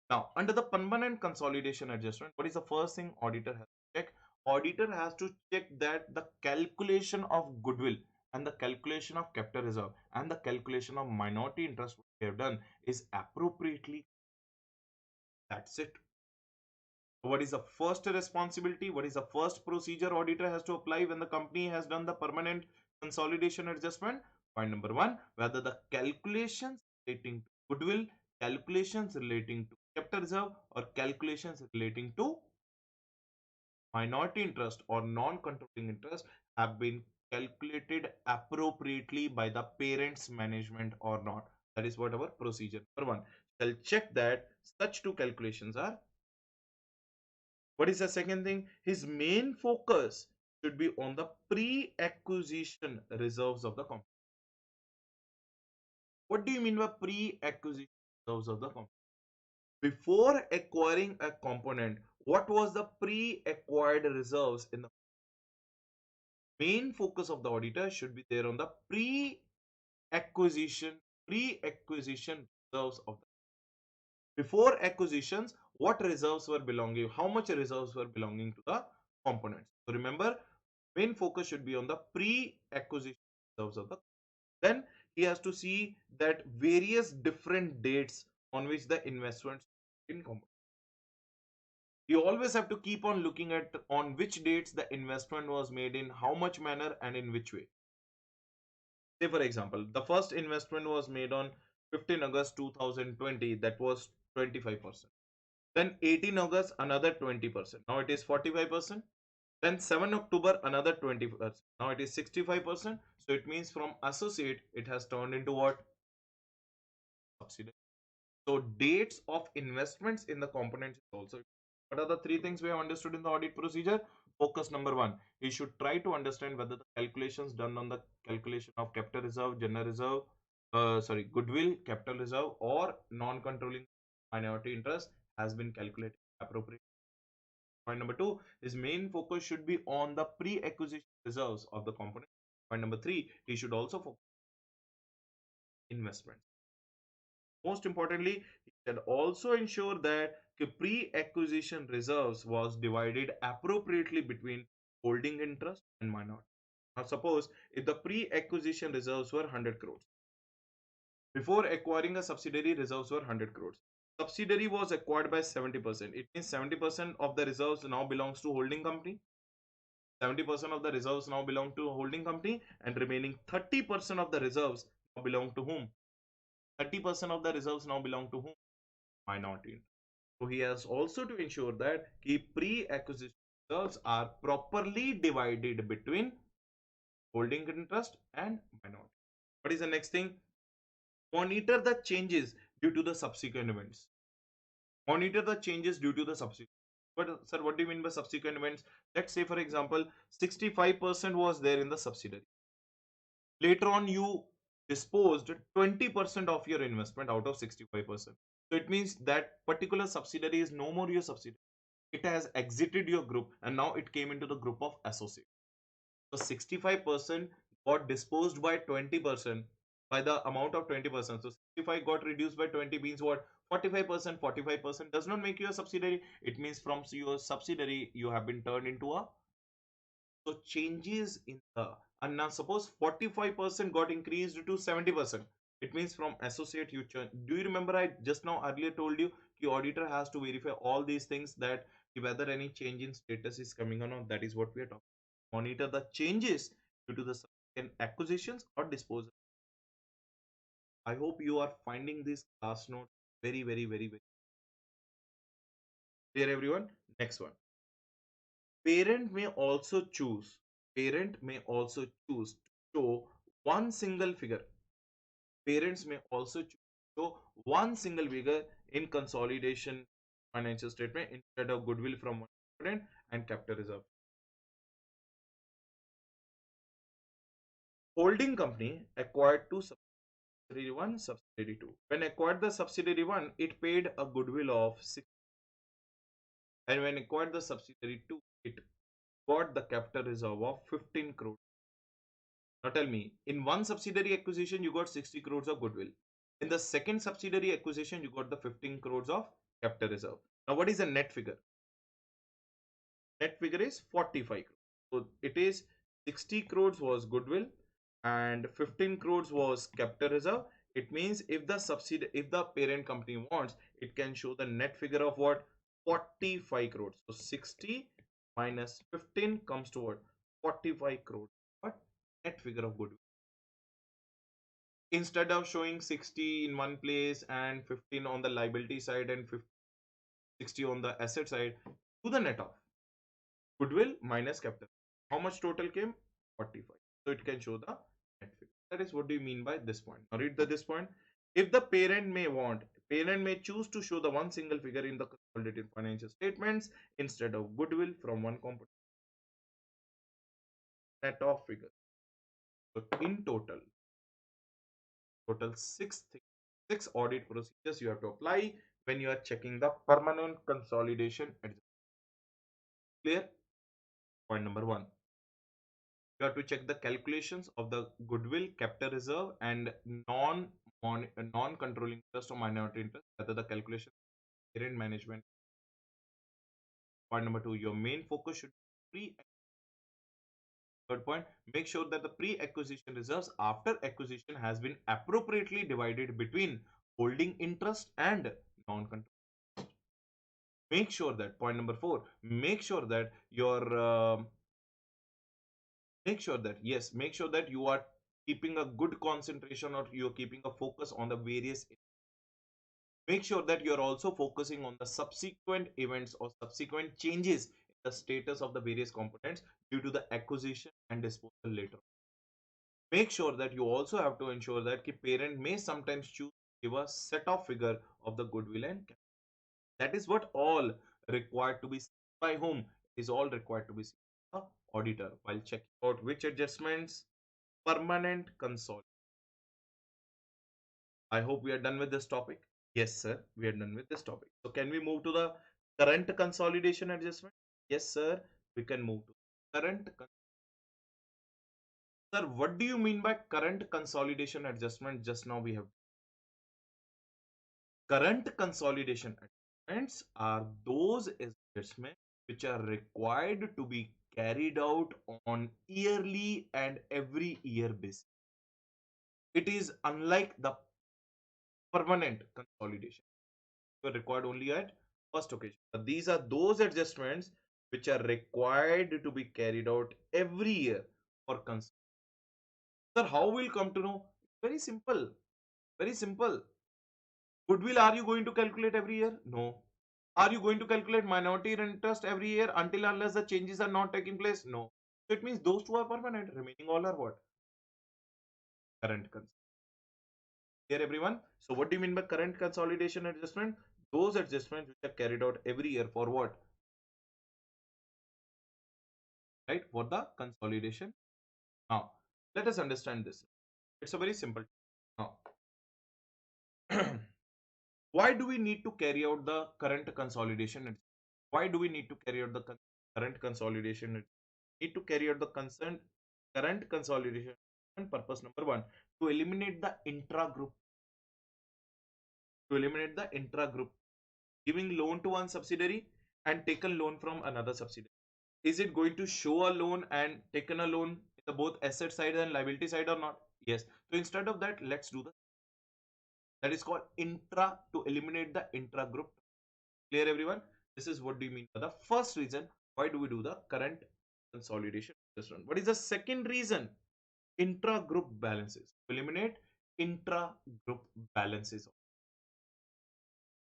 Now, under the permanent consolidation adjustment, what is the first thing auditor has to check? Auditor has to check that the calculation of goodwill and the calculation of capital reserve and the calculation of minority interest we have done is appropriately. That's it. What is the first responsibility? What is the first procedure auditor has to apply when the company has done the permanent consolidation adjustment? Point number one, whether the calculations relating to goodwill, calculations relating to capital reserve, or calculations relating to minority interest or non-controlling interest have been calculated appropriately by the parent's management or not. That is what our procedure number one. Shall check that such two calculations are. What is the second thing? His main focus should be on the pre-acquisition reserves of the company. What do you mean by pre-acquisition reserves of the company? Before acquiring a component, what was the pre-acquired reserves in the main focus of the auditor should be there on the pre-acquisition reserves of the before acquisitions, what reserves were belonging, how much reserves were belonging to the components. So remember, main focus should be on the pre-acquisition reserves of the. Then he has to see that various different dates on which the investments in components. You always have to keep on looking at on which dates the investment was made, in how much manner and in which way. Say for example, the first investment was made on 15 August 2020, that was 25%. Then 18 August another 20%. Now it is 45%. Then 7 October another 20%. Now it is 65%. So it means from associate it has turned into what? Subsidiary. So dates of investments in the components is also. What are the three things we have understood in the audit procedure? Focus number one, you should try to understand whether the calculations done on the calculation of capital reserve, general reserve, goodwill, capital reserve, or non-controlling minority interest has been calculated appropriately. Point number two, his main focus should be on the pre-acquisition reserves of the component. Point number three, he should also focus on investments. Most importantly, he should also ensure that the pre-acquisition reserves was divided appropriately between holding interest and minority. Now, suppose if the pre-acquisition reserves were 100 crores, before acquiring a subsidiary, reserves were 100 crores. Subsidiary was acquired by 70%. It means 70% of the reserves now belongs to holding company. 70% of the reserves now belong to a holding company, and remaining 30% of the reserves now belong to whom? 30% of the reserves now belong to whom? Minority. So he has also to ensure that key pre-acquisition reserves are properly divided between holding interest and minority. What is the next thing? Monitor the changes due to the subsequent events. Monitor the changes due to the subsequent. But sir, what do you mean by subsequent events? Let's say, for example, 65% was there in the subsidiary. Later on, you disposed 20% of your investment out of 65%. So it means that particular subsidiary is no more your subsidiary. It has exited your group and now it came into the group of associates. So 65% got disposed by 20% by the amount of 20%. So 65 got reduced by 20 means what? 45%. 45% does not make you a subsidiary. It means from your subsidiary you have been turned into a. So changes in the, and now suppose 45% got increased to 70%. It means from associate you turn. Do you remember I just now earlier told you the auditor has to verify all these things, that whether any change in status is coming or not. That is what we are talking. Monitor the changes due to the subsequent acquisitions or disposal. I hope you are finding this class note very, very, very, very clear, everyone. Next one. Parent may also choose. Parent may also choose to show one single figure. Parents may also choose to show one single figure in consolidation financial statement instead of goodwill from one component and capital reserve. Holding company acquired two subsidiary 1, subsidiary 2. When acquired the subsidiary 1, it paid a goodwill of 6, and when acquired the subsidiary 2, it got the capital reserve of 15 crore. Now tell me, in one subsidiary acquisition, you got 60 crores of goodwill. In the second subsidiary acquisition, you got the 15 crores of capital reserve. Now what is the net figure? Net figure is 45 crores. So it is 60 crores was goodwill and 15 crores was capital reserve. It means if the if the parent company wants, it can show the net figure of what? 45 crores. So 60 minus 15 comes to what? 45 crores. What? Net figure of goodwill. Instead of showing 60 in one place and 15 on the liability side and 60 on the asset side, do the net off. Goodwill minus capital. How much total came? 45. So it can show the net figure. That is what do you mean by this point. Now read this point. If the parent may choose to show the one single figure in the consolidated financial statements instead of goodwill from one component. Net off figure. So in total six audit procedures you have to apply when you are checking the permanent consolidation adjustment. Clear? Point number one. You have to check the calculations of the goodwill, capital reserve, and non-controlling interest or minority interest, whether the calculation parent management. Point number two, your main focus should be pre. Third point, make sure that the pre-acquisition reserves after acquisition has been appropriately divided between holding interest and non-controlling. Make sure that point number four, make sure that your make sure that you are keeping a good concentration or you're keeping a focus on the various. Make sure that you're also focusing on the subsequent events or subsequent changes in the status of the various components due to the acquisition and disposal later. Make sure that you also have to ensure that the parent may sometimes choose to give a set of figure of the goodwill and capital. That is what all required to be seen by whom? Is all required to be seen by the auditor while checking out which adjustments. Permanent consolidation. I hope we are done with this topic. Yes, sir, we are done with this topic. So can we move to the current consolidation adjustment? Yes, sir, we can move to current. Sir, what do you mean by current consolidation adjustment? Just now we have current consolidation adjustments are those adjustments which are required to be carried out on yearly and every year basis. It is unlike the permanent consolidation. Were required only at first occasion. But these are those adjustments which are required to be carried out every year for consolidation. Sir, how will come to know? Very simple. Very simple. Goodwill, are you going to calculate every year? No. Are you going to calculate minority interest every year until unless the changes are not taking place? No. So it means those two are permanent. Remaining all are what? Current consolidation. Here everyone. So what do you mean by current consolidation adjustment? Those adjustments which are carried out every year for what? Right? For the consolidation. Now, let us understand this. It's a very simple. Now, why do we need to carry out the current consolidation? Why do we need to carry out the current consolidation? Need to carry out the current consolidation purpose number one, to eliminate the intra-group, giving loan to one subsidiary and taken loan from another subsidiary. Is it going to show a loan and taken a loan in the both asset side and liability side or not? Yes. So instead of that, let's do the, that is called intra, to eliminate the intra-group. Clear everyone? This is what do you mean by the first reason why do we do the current consolidation adjustment. What is the second reason? Intra-group balances. Eliminate intra-group balances.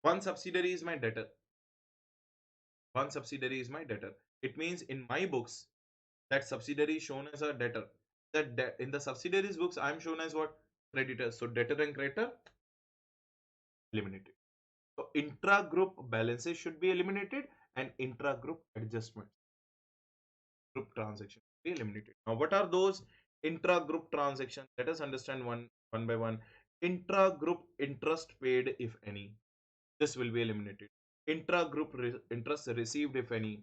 One subsidiary is my debtor. One subsidiary is my debtor. It means in my books, that subsidiary is shown as a debtor. That in the subsidiaries books, I am shown as what? Creditor. So debtor and creditor eliminated. So intra-group balances should be eliminated and intra-group adjustments, group transactions be eliminated. Now, what are those intra-group transactions? Let us understand one by one. Intra-group interest paid, if any, this will be eliminated. Intra-group interest received, if any,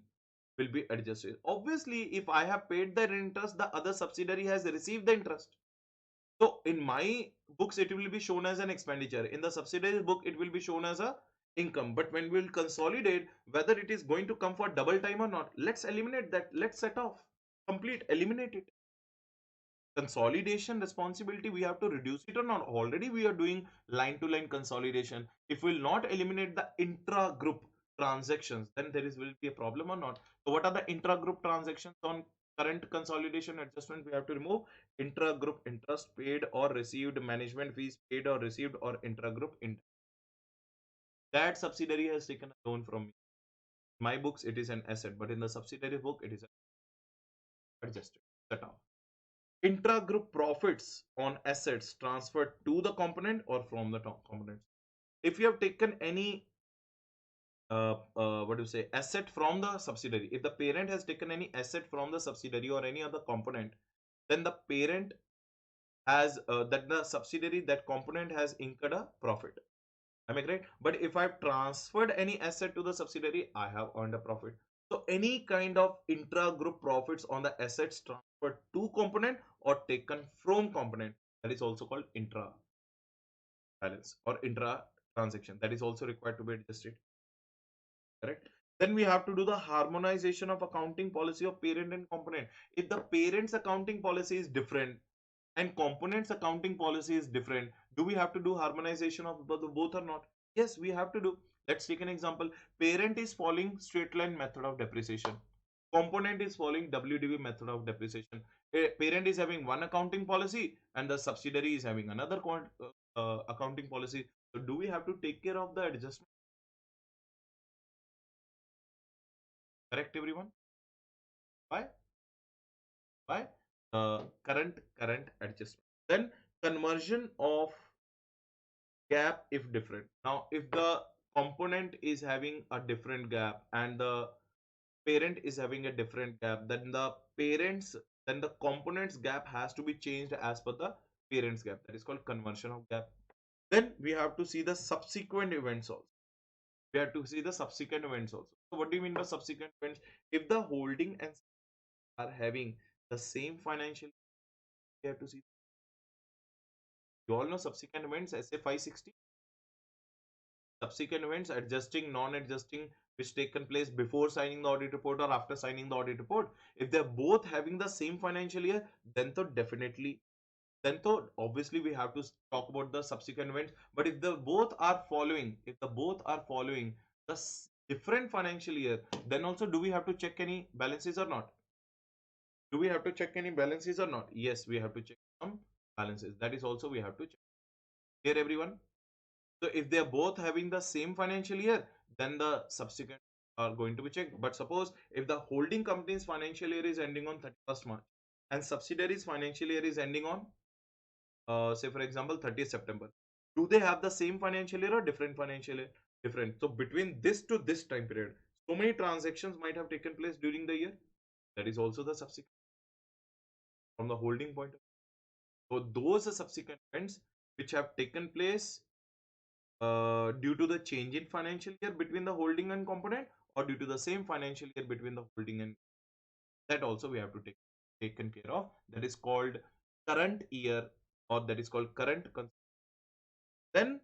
will be adjusted. Obviously, if I have paid the interest, the other subsidiary has received the interest. So in my books, it will be shown as an expenditure. In the subsidiary book, it will be shown as a income. But when we will consolidate, whether it is going to come for double time or not, let's eliminate that. Let's set off. Complete, eliminate it. Consolidation responsibility, we have to reduce it or not. Already we are doing line to line consolidation. If we will not eliminate the intra group transactions, then there will be a problem or not. So what are the intra group transactions on current consolidation adjustment? We have to remove intra group interest paid or received, management fees paid or received, or intra group interest. That subsidiary has taken a loan from me. In my books it is an asset, but in the subsidiary book it is adjusted, set off. Intra-group profits on assets transferred to the component or from the components. If you have taken any what do you say, asset from the subsidiary, if the parent has taken any asset from the subsidiary or any other component, then the parent has that the subsidiary, that component has incurred a profit. Am I correct? But if I've transferred any asset to the subsidiary, I have earned a profit. So any kind of intra-group profits on the assets transferred to component or taken from component, that is also called intra balance or intra transaction. That is also required to be adjusted. Correct? Then we have to do the harmonization of accounting policy of parent and component. If the parent's accounting policy is different and components accounting policy is different, do we have to do harmonization of both or not? Yes, we have to do. Let's take an example. Parent is following straight line method of depreciation, component is following WDV method of depreciation. Parent is having one accounting policy and the subsidiary is having another accounting policy. So do we have to take care of the adjustment? Correct everyone? Why? By current adjustment. Then conversion of gap if different. Now, if the component is having a different gap and the parent is having a different gap, then the component's gap has to be changed as per the parent's gap. That is called conversion of gap. Then we have to see the subsequent events also. We have to see the subsequent events also. So what do you mean by subsequent events? If the holding and are having the same financial, we have to see. You all know subsequent events, SA 560. Subsequent events, adjusting, non-adjusting, which taken place before signing the audit report or after signing the audit report. If they're both having the same financial year, then to definitely, then to obviously we have to talk about the subsequent events. But if the both are following, the different financial year, then also do we have to check any balances or not? Do we have to check any balances or not? Yes, we have to check some balances. That is also we have to check. Clear everyone? So if they are both having the same financial year, then the subsequent are going to be checked. But suppose if the holding company's financial year is ending on 31st March and subsidiary's financial year is ending on, say for example, 30th September, do they have the same financial year or different financial year? Different. So between this to this time period, so many transactions might have taken place during the year. That is also the subsequent from the holding point of view. So those subsequent events which have taken place due to the change in financial year between the holding and component, or due to the same financial year between the holding and, that also we have to take taken care of. That is called current year, or that is called then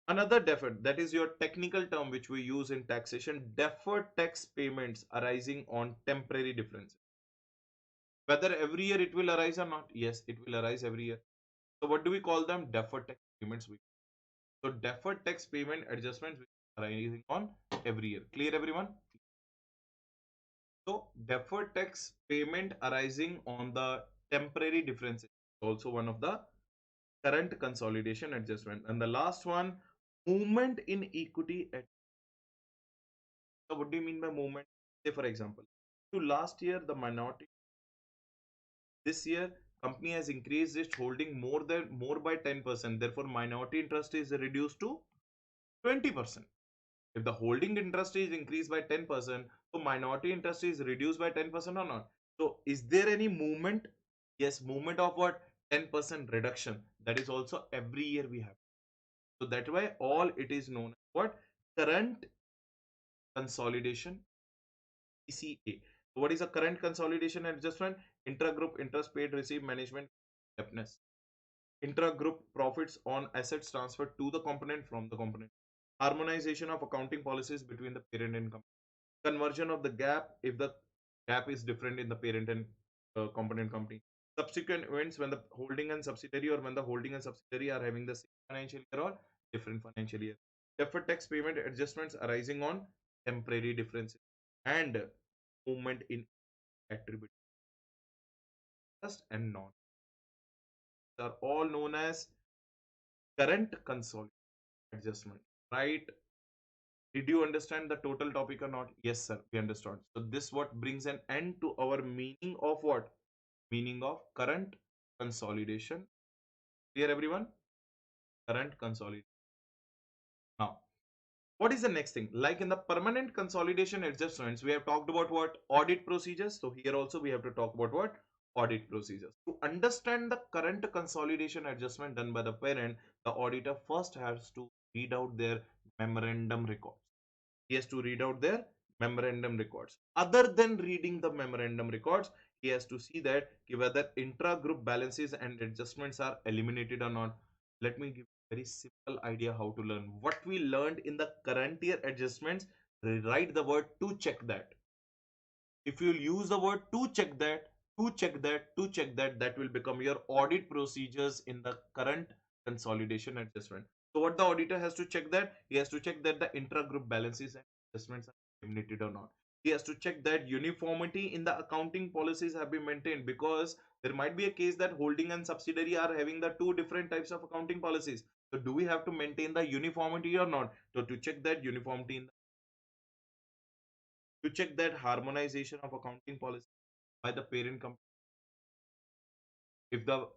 another deferred, that is your technical term which we use in taxation, deferred tax payments arising on temporary differences. Whether every year it will arise or not, yes, it will arise every year. So what do we call them? Deferred tax payments. So deferred tax payment adjustments which are arising on every year. Clear everyone? So deferred tax payment arising on the temporary differences is also one of the current consolidation adjustment. And the last one, movement in equity. So what do you mean by movement? Say for example, to last year the minority, this year company has increased its holding more by 10%. Therefore, minority interest is reduced to 20%. If the holding interest is increased by 10%, so minority interest is reduced by 10% or not? So is there any movement? Yes, movement of what? 10% reduction. That is also every year we have. So that's why all it is known as what? Current consolidation, CCA. So what is a current consolidation adjustment? Intragroup interest paid received management debtness. Intragroup profits on assets transferred to the component from the component. Harmonization of accounting policies between the parent and company. Conversion of the gap if the gap is different in the parent and component company. Subsequent events when the holding and subsidiary, or when the holding and subsidiary are having the same financial year or different financial year. Deferred tax payment adjustments arising on temporary differences and movement in attribute trust and non are all known as current consolidation adjustment, right? Did you understand the total topic or not? Yes, sir, we understood. So this what brings an end to our meaning of what? Meaning of current consolidation. Clear everyone? Current consolidation. Now, what is the next thing? Like in the permanent consolidation adjustments, we have talked about what? Audit procedures. So here also we have to talk about what? Audit procedures. To understand the current consolidation adjustment done by the parent, the auditor first has to read out their memorandum records. He has to read out their memorandum records. Other than reading the memorandum records, he has to see that whether intra-group balances and adjustments are eliminated or not. Let me give a very simple idea how to learn. What we learned in the current year adjustments, rewrite the word to check that. If you use the word to check that, to check that, to check that, that will become your audit procedures in the current consolidation adjustment. So what the auditor has to check that? He has to check that the intra-group balances and adjustments are eliminated or not. He has to check that uniformity in the accounting policies have been maintained, because there might be a case that holding and subsidiary are having the two different types of accounting policies. So do we have to maintain the uniformity or not? So to check that uniformity in the, to check that harmonization of accounting policy by the parent company. If the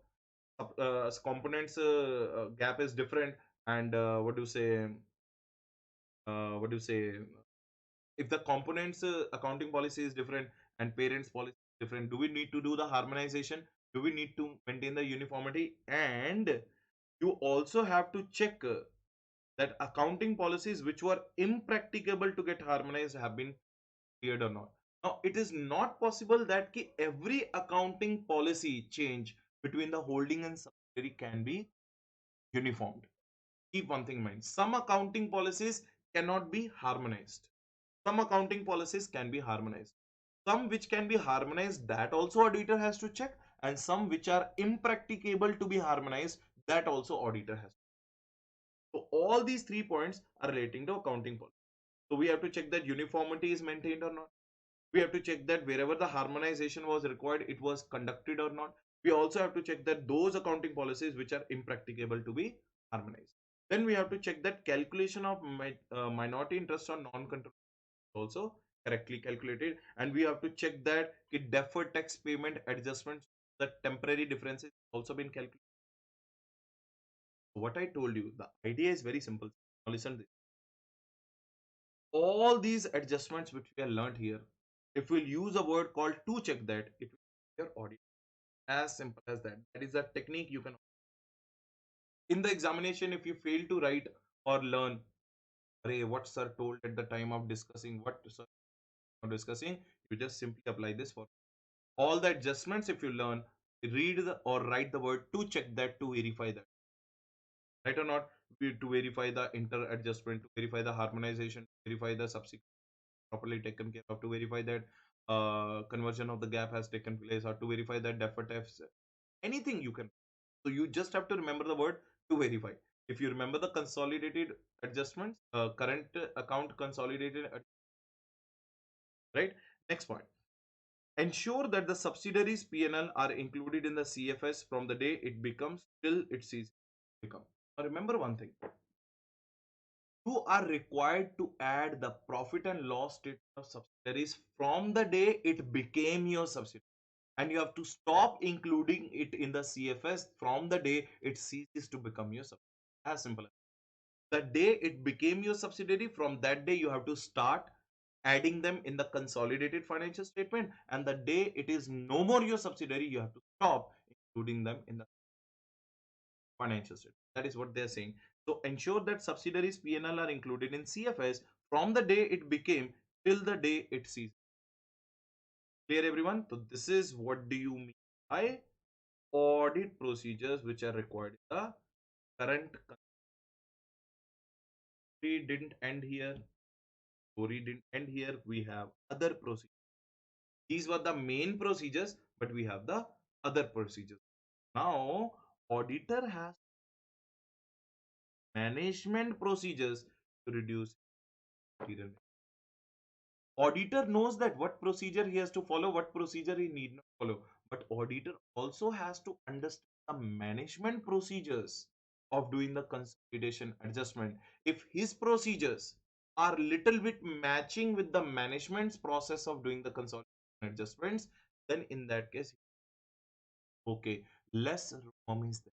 components gap is different, and what do you say, if the components accounting policy is different and parents policy is different, do we need to do the harmonization? Do we need to maintain the uniformity? And you also have to check that accounting policies which were impracticable to get harmonized have been cleared or not. Now, it is not possible that every accounting policy change between the holding and subsidiary can be uniformed. Keep one thing in mind. Some accounting policies cannot be harmonized. Some accounting policies can be harmonized. Some which can be harmonized, that also auditor has to check, and some which are impracticable to be harmonized, that also auditor has to. So all these 3 points are relating to accounting policy. So we have to check that uniformity is maintained or not. We have to check that wherever the harmonization was required, it was conducted or not. We also have to check that those accounting policies which are impracticable to be harmonized. Then we have to check that calculation of minority interest on non-control also correctly calculated, and we have to check that it deferred tax payment adjustments, the temporary differences also been calculated. What I told you, the idea is very simple. Now listen this. All these adjustments which we have learned here, if we'll use a word called to check that, it will be your audit. As simple as that. That is a technique you can. In the examination, if you fail to write or learn, Array, what sir told at the time of discussing, what sir was discussing, you just simply apply this for all the adjustments. If you learn, read or write the word to check that, to verify that, right or not, to verify the inter adjustment, to verify the harmonization, to verify the subsequent properly taken care of, to verify that conversion of the gap has taken place, or to verify that deferred tax, anything you can. So you just have to remember the word to verify. If you remember the consolidated adjustments, current account consolidated, right? Next point. Ensure that the subsidiaries P&L are included in the CFS from the day it becomes till it ceases to become. Now remember one thing. You are required to add the profit and loss statement of subsidiaries from the day it became your subsidiary. And you have to stop including it in the CFS from the day it ceases to become your subsidiary. As simple as the day it became your subsidiary, from that day you have to start adding them in the consolidated financial statement, and the day it is no more your subsidiary, you have to stop including them in the financial statement. That is what they are saying. So ensure that subsidiaries P&L are included in CFS from the day it became till the day it ceased. Clear everyone? So this is what do you mean by audit procedures which are required in the current country. Didn't end here. Story didn't end here. We have other procedures. These were the main procedures, but we have the other procedures. Now, auditor has management procedures to reduce material. Auditor knows that what procedure he has to follow, what procedure he need not follow. But auditor also has to understand the management procedures of doing the consolidation adjustment. If his procedures are little bit matching with the management's process of doing the consolidation adjustments, then in that case, okay, less room is there.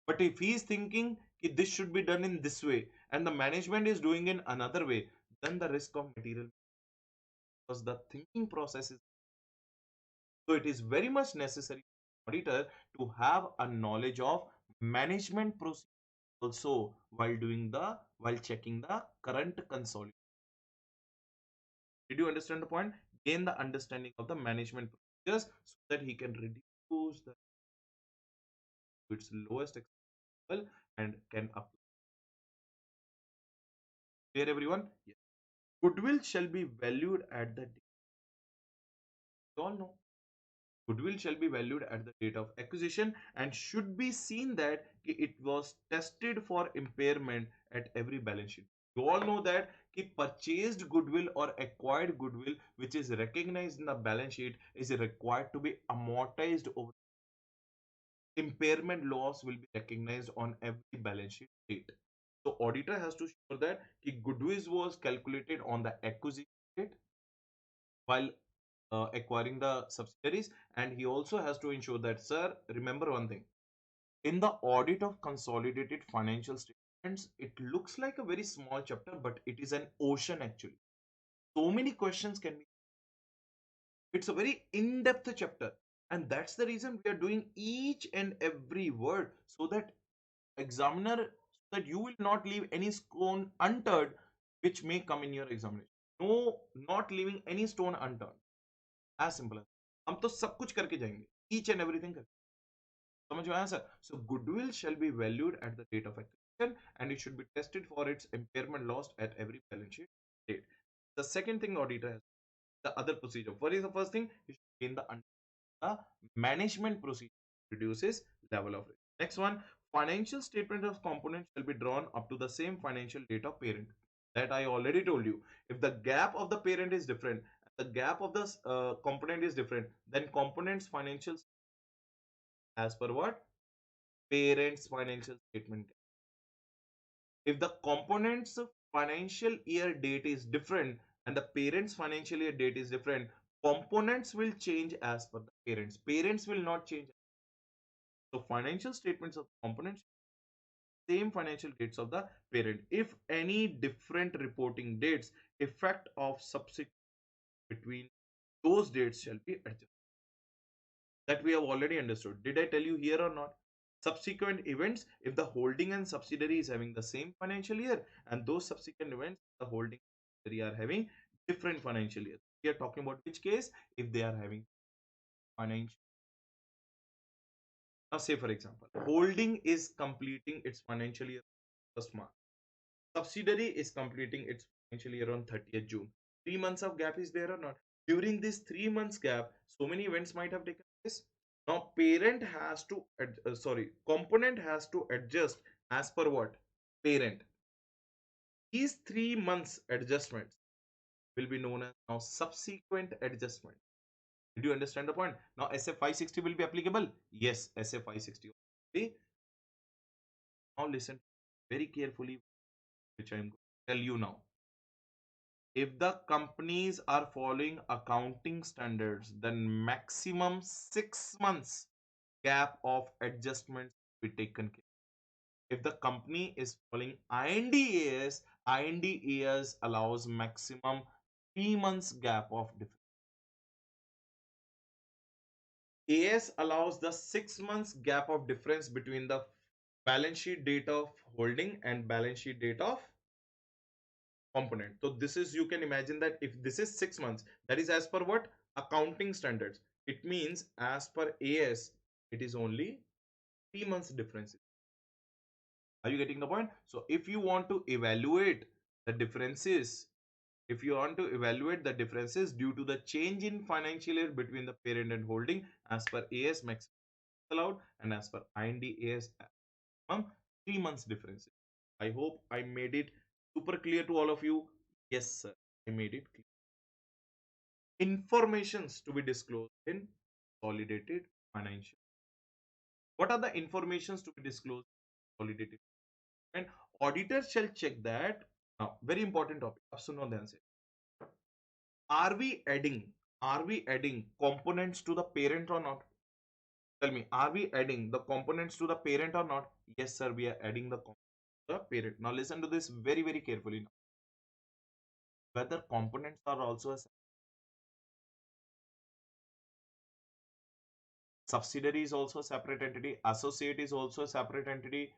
But if he is thinking this should be done in this way and the management is doing in another way, then the risk of material, because the thinking process is, so it is very much necessary for auditor to have a knowledge of management process also while checking the current consolidation. Did you understand the point? Gain the understanding of the management procedures so that he can reduce the to its lowest level and can apply. Clear everyone? Yes. Goodwill shall be valued at the, you all know, goodwill shall be valued at the date of acquisition and should be seen that it was tested for impairment at every balance sheet. You all know that purchased goodwill or acquired goodwill which is recognized in the balance sheet is required to be amortized over. Impairment loss will be recognized on every balance sheet date. So auditor has to show that goodwill was calculated on the acquisition date while acquiring the subsidiaries, and he also has to ensure that, sir, remember one thing. In the audit of consolidated financial statements, it looks like a very small chapter, but it is an ocean actually. So many questions can be. It's a very in-depth chapter, and that's the reason we are doing each and every word so that examiner, so that you will not leave any stone unturned which may come in your examination. No, not leaving any stone unturned. As simple as, हम तो सब कुछ करके जाएंगे, each and everything करके. समझ में आया sir? So goodwill shall be valued at the date of acquisition and it should be tested for its impairment loss at every balance sheet date. The second thing auditor has, the other procedure. What is the first thing? You should gain the management procedure reduces level of risk. Next one, financial statement of components shall be drawn up to the same financial date of parent. That I already told you. If the gap of the parent is different, the gap of the component is different, then components financials as per what? Parents financial statement. If the component's financial year date is different and the parent's financial year date is different, components will change as per the parents. Parents will not change. So financial statements of components same financial dates of the parent. If any different reporting dates, effect of subsequent between those dates shall be adjusted. That we have already understood. Did I tell you here or not? Subsequent events, if the holding and subsidiary is having the same financial year, and those subsequent events, the holding and subsidiary are having different financial years. We are talking about which case? If they are having financial. Now, say for example, holding is completing its financial year first March. Subsidiary is completing its financial year on 30th June. 3 months of gap is there or not? During this 3 months gap, so many events might have taken place. Now, parent has to, component has to adjust as per what? Parent. These 3 months adjustments will be known as now subsequent adjustment. Did you understand the point? Now, SF 560 will be applicable? Yes, SF 560 will be. Now, listen very carefully, which I am going to tell you now. If the companies are following accounting standards, then maximum 6 months gap of adjustments will be taken care. If the company is following IND AS allows maximum 3 months gap of difference. AS allows the 6 months gap of difference between the balance sheet date of holding and balance sheet date of component. So this is, you can imagine that if this is 6 months, that is as per what? Accounting standards. It means as per AS, it is only 3 months difference. Are you getting the point? So if you want to evaluate the differences, if you want to evaluate the differences due to the change in financial year between the parent and holding, as per AS maximum allowed, and as per IND AS 3 months difference. I hope I made it super clear to all of you. Yes, sir, I made it clear. Informations to be disclosed in consolidated financial. What are the informations to be disclosed in consolidated? And auditors shall check that. Now, very important topic. Are we adding components to the parent or not? Tell me, are we adding the components to the parent or not? Yes, sir, we are adding the components to the parent. Now, listen to this very, very carefully. Now, whether components are also a subsidiary is also a separate entity, associate is also a separate entity,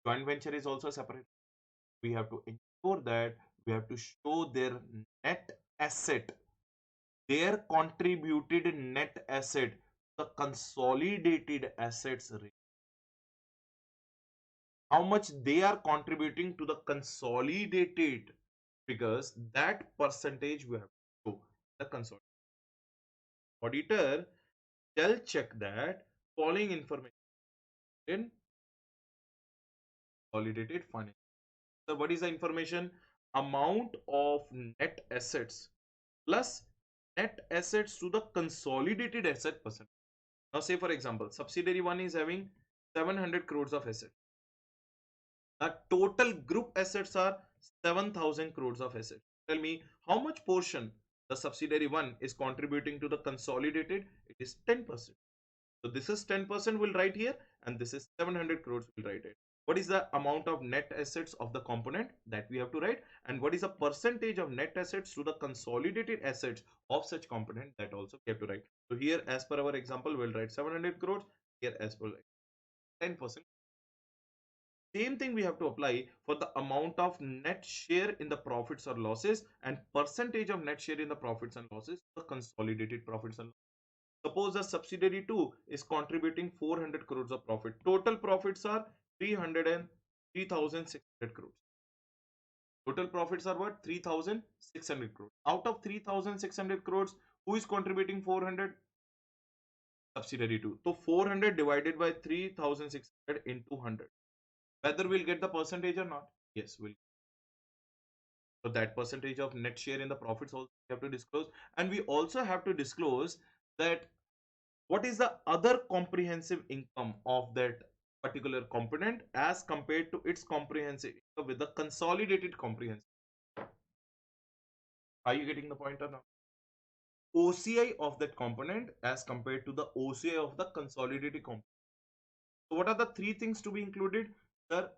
joint venture is also separate. We have to ensure that we have to show their net asset, their contributed net asset, the consolidated assets rate. How much they are contributing to the consolidated figures, that percentage we have to show the consolidated. Auditor shall check that following information in consolidated financial. So what is the information? Amount of net assets plus net assets to the consolidated asset percent. Now say for example, subsidiary 1 is having 700 crores of assets. The total group assets are 7,000 crores of assets. Tell me how much portion the subsidiary 1 is contributing to the consolidated? It is 10%. So this is 10% will write here, and this is 700 crores will write it. What is the amount of net assets of the component that we have to write, and what is the percentage of net assets to the consolidated assets of such component, that also we have to write. So here as per our example we'll write 700 crores, here as per 10%. Same thing we have to apply for the amount of net share in the profits or losses and percentage of net share in the profits and losses, the consolidated profits and losses. Suppose the subsidiary 2 is contributing 400 crores of profit. Total profits are 3,600 crores. Total profits are what? 3,600 crores. Out of 3,600 crores, who is contributing 400? Subsidiary 2. So 400 divided by 3,600 into 100. Whether we'll get the percentage or not? Yes, we'll. So that percentage of net share in the profits also we have to disclose. And we also have to disclose that what is the other comprehensive income of that particular component as compared to its comprehensive income with the consolidated comprehensive. Are you getting the point or not? OCI of that component as compared to the OCI of the consolidated component. So what are the three things to be included? The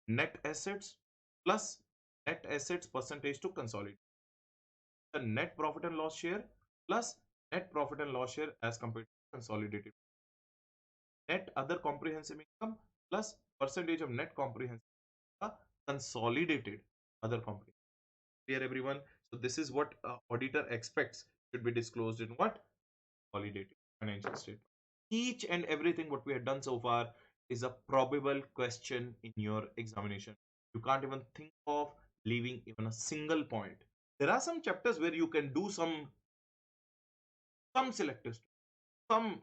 net assets plus net assets percentage to consolidate. The net profit and loss share plus net profit and loss share as compared to consolidated. Net other comprehensive income plus percentage of net comprehensive consolidated other comprehensive. Clear everyone? So this is what auditor expects should be disclosed in what? Consolidated financial statement. Each and everything what we have done so far is a probable question in your examination. You can't even think of leaving even a single point. There are some chapters where you can do some selective study,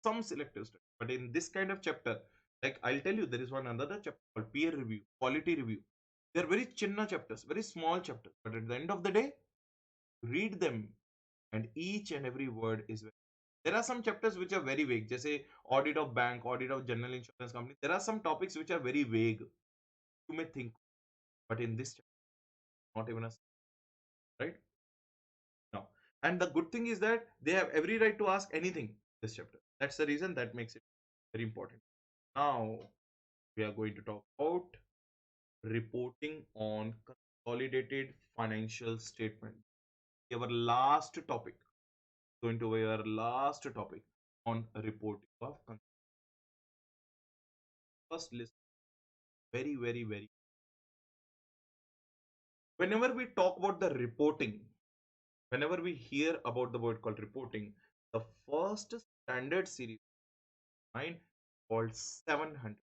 some selective study. But in this kind of chapter, like I'll tell you, there is one another chapter called peer review, quality review. They're very chinna chapters, very small chapters. But at the end of the day, read them and each and every word is very. There are some chapters which are very vague, just say audit of bank, audit of general insurance company. There are some topics which are very vague. You may think, but in this chapter, not even a right now. And the good thing is that they have every right to ask anything in this chapter. That's the reason that makes it very important. Now we are going to talk about reporting on consolidated financial statement. Our last topic, going to be our last topic on reporting of first list. Very. Whenever we talk about the reporting, whenever we hear about the word called reporting, the first standard series mine called 700.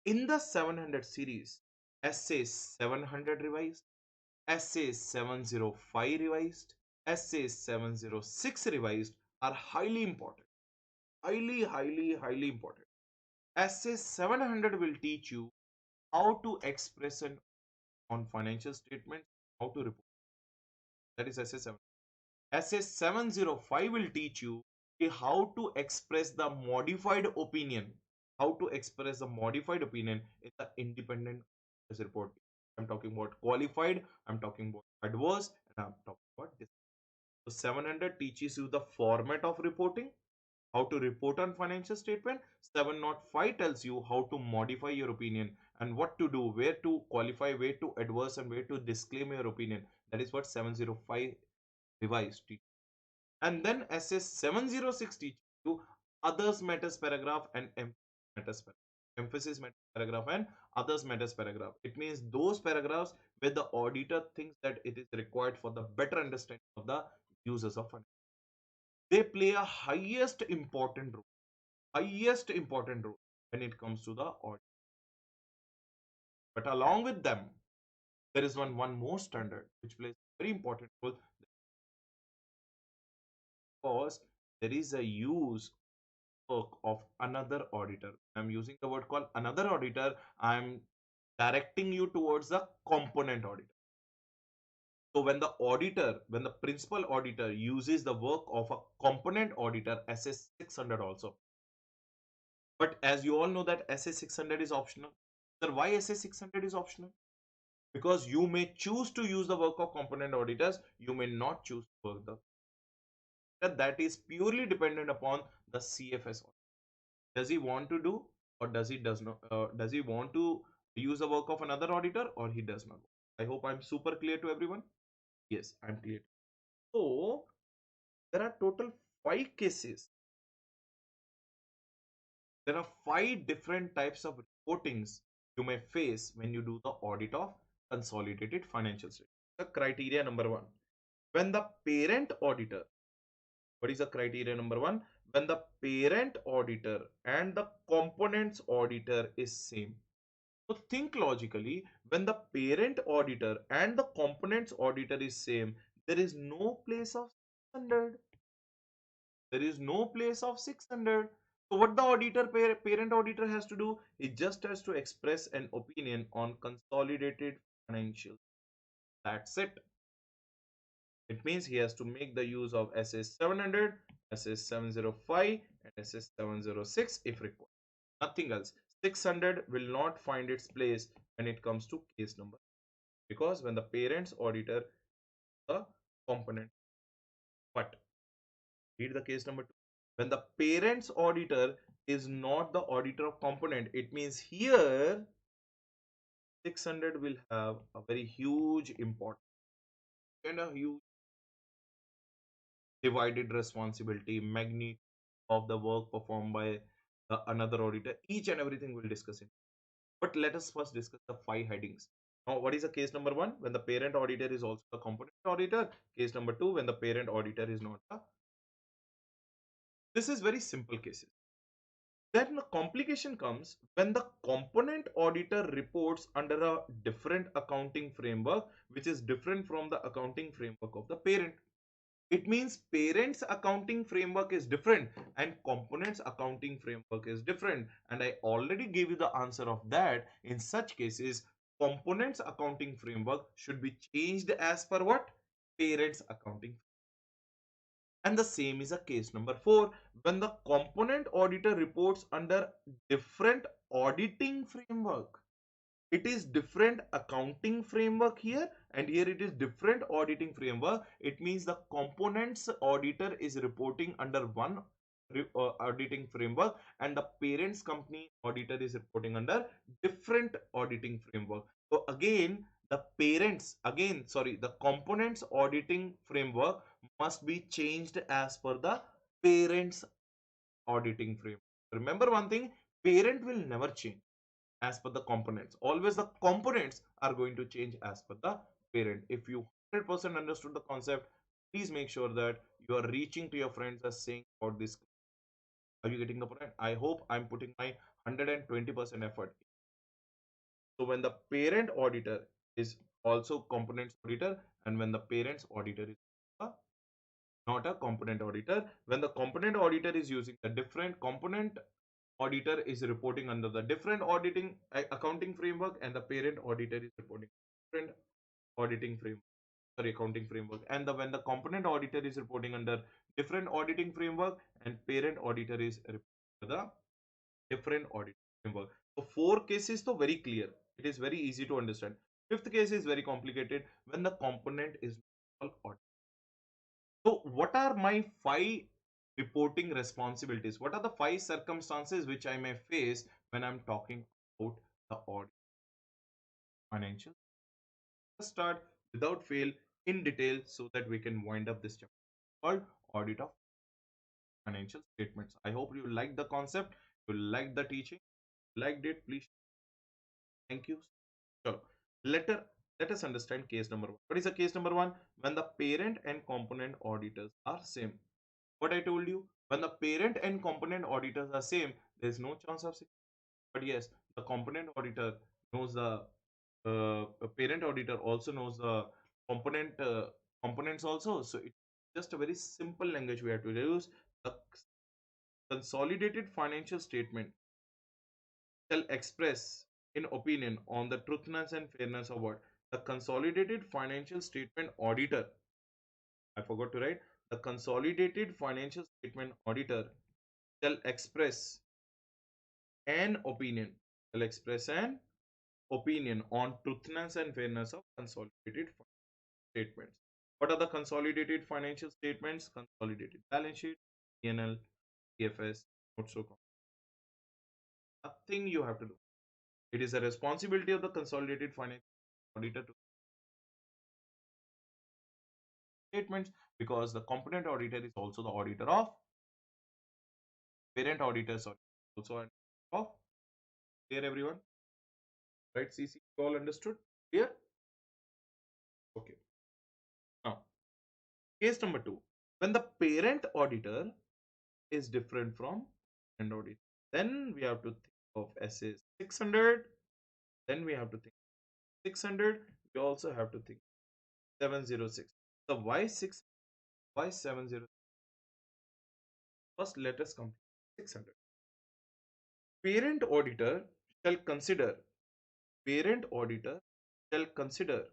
In the 700 series, SA 700 revised, SA 705 revised, SA 706 revised are highly important. Highly important. SA 700 will teach you how to express an on financial statements, how to report. That is SA 7. SA 705 will teach you how to express the modified opinion. How to express the modified opinion in the independent report. I'm talking about qualified, I'm talking about adverse, and I'm talking about this. So 700 teaches you the format of reporting, how to report on financial statement. 705 tells you how to modify your opinion and what to do, where to qualify, where to adverse, and where to disclaim your opinion. That is what 705 revised teaches. And then SS 706 teaches you others matters paragraph and emphasis matters paragraph and others matters paragraph. It means those paragraphs where the auditor thinks that it is required for the better understanding of the users of finance. They play a highest important role when it comes to the audit. But along with them, there is one more standard which plays a very important role, because there is a use work of another auditor. I'm using the word called another auditor. I'm directing you towards the component auditor. So when the principal auditor uses the work of a component auditor, SS 600 also. But as you all know that SS 600 is optional. Sir, why SS 600 is optional? Because you may choose to use the work of component auditors, you may not choose to work the. That is purely dependent upon the CFS. Does he want to do, or does he want to use the work of another auditor, or he does not? I hope I'm super clear to everyone. Yes, I'm clear. So there are total 5 cases. There are 5 different types of reportings you may face when you do the audit of consolidated financial statement. The criteria number 1, when the parent auditor, what is the criteria number 1? When the parent auditor and the components auditor is same. So think logically, when the parent auditor and the components auditor is same, there is no place of 600. There is no place of 600. So what the parent auditor has to do, he just has to express an opinion on consolidated financials. That's it. It means he has to make the use of SS 700, SS 705, and SS 706 if required. Nothing else. 600 will not find its place when it comes to case number, because when the parent's auditor the component. But read the case number 2. When the parent's auditor is not the auditor of component, it means here 600 will have a very huge importance and a huge divided responsibility, magnitude of the work performed by another auditor. Each and everything we'll discuss it. But let us first discuss the 5 headings. Now, what is the case number 1? When the parent auditor is also the component auditor. Case number 2, when the parent auditor is not a. This is very simple cases. Then the complication comes when the component auditor reports under a different accounting framework, which is different from the accounting framework of the parent. It means parent's accounting framework is different and component's accounting framework is different. And I already gave you the answer of that. In such cases, component's accounting framework should be changed as per what? Parent's accounting. And the same is a case number 4 when the component auditor reports under different auditing framework. It is different accounting framework here, and here it is different auditing framework. It means the components auditor is reporting under one auditing framework, and the parents company auditor is reporting under different auditing framework. So again, the components auditing framework must be changed as per the parents auditing framework. Remember one thing, parent will never change as per the components. Always the components are going to change as per the parent. If you 100% understood the concept, please make sure that you are reaching to your friends as saying about this. Are you getting the point? I hope I'm putting my 120% effort. So when the parent auditor is also components auditor, and when the parents auditor is not a component auditor, when the component auditor is using a different component auditor is reporting under the different auditing accounting framework, and the parent auditor is reporting different auditing framework, sorry, accounting framework. And when the component auditor is reporting under different auditing framework, and parent auditor is reporting under the different auditing framework. So 4 cases so very clear, it is very easy to understand. 5th case is very complicated when the component is not audited. So what are my 5 reporting responsibilities? What are the 5 circumstances which I may face when I'm talking about the audit financial? Let's start without fail in detail so that we can wind up this chapter called audit of financial statements. I hope you like the concept, you like the teaching, liked it, please. Thank you. Sure. Let, let us understand case number 1. What is the case number 1? When the parent and component auditors are same. What I told you, when the parent and component auditors are same, there is no chance of. But yes, the component auditor knows the parent auditor also knows the component components also. So it's just a very simple language we have to use. The consolidated financial statement shall express in opinion on the truthness and fairness of what the consolidated financial statement auditor. I forgot to write, the consolidated financial statement auditor shall express an opinion, shall express an opinion on truthness and fairness of consolidated statements. What are the consolidated financial statements? Consolidated balance sheet, P&L, TFS, notes to account. Nothing you have to do. It is a responsibility of the consolidated financial auditor to statements, because the component auditor is also the auditor of parent auditors, also of. Clear everyone? Right, CC, you all understood? Clear? Okay. Now, case number 2. When the parent auditor is different from parent auditor, then we have to think of SA 600. Then we have to think 600. We also have to think 706. So why 6? Why 706? First, let us complete 600. Parent auditor shall consider. Parent auditor shall consider.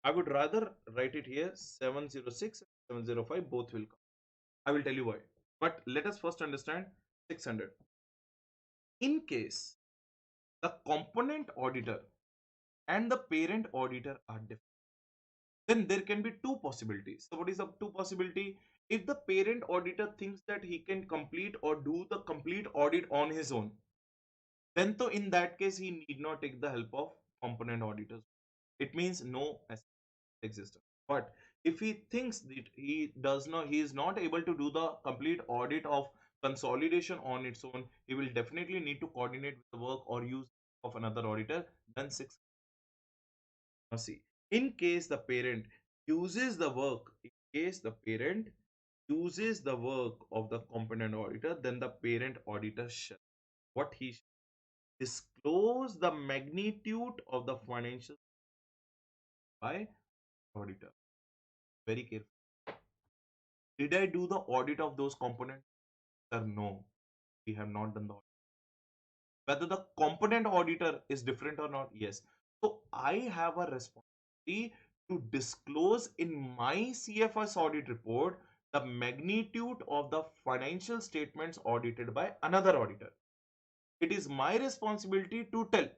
I would rather write it here 706 and 705, both will come. I will tell you why. But let us first understand 600. In case the component auditor and the parent auditor are different, then there can be two possibilities. So what is the two possibility? If the parent auditor thinks that he can complete or do the complete audit on his own, then so in that case he need not take the help of component auditors. It means no existence. But if he thinks that he is not able to do the complete audit of consolidation on its own, he will definitely need to coordinate with the work or use of another auditor. Then six. Now see, in case the parent uses the work, in case the parent uses the work of the component auditor, then the parent auditor shall what he shall disclose the magnitude of the financial by auditor. Very careful. Did I do the audit of those components? Sir, no, we have not done the audit. Whether the component auditor is different or not, yes. So I have a responsibility to disclose in my CFS audit report the magnitude of the financial statements audited by another auditor. It is my responsibility to tell.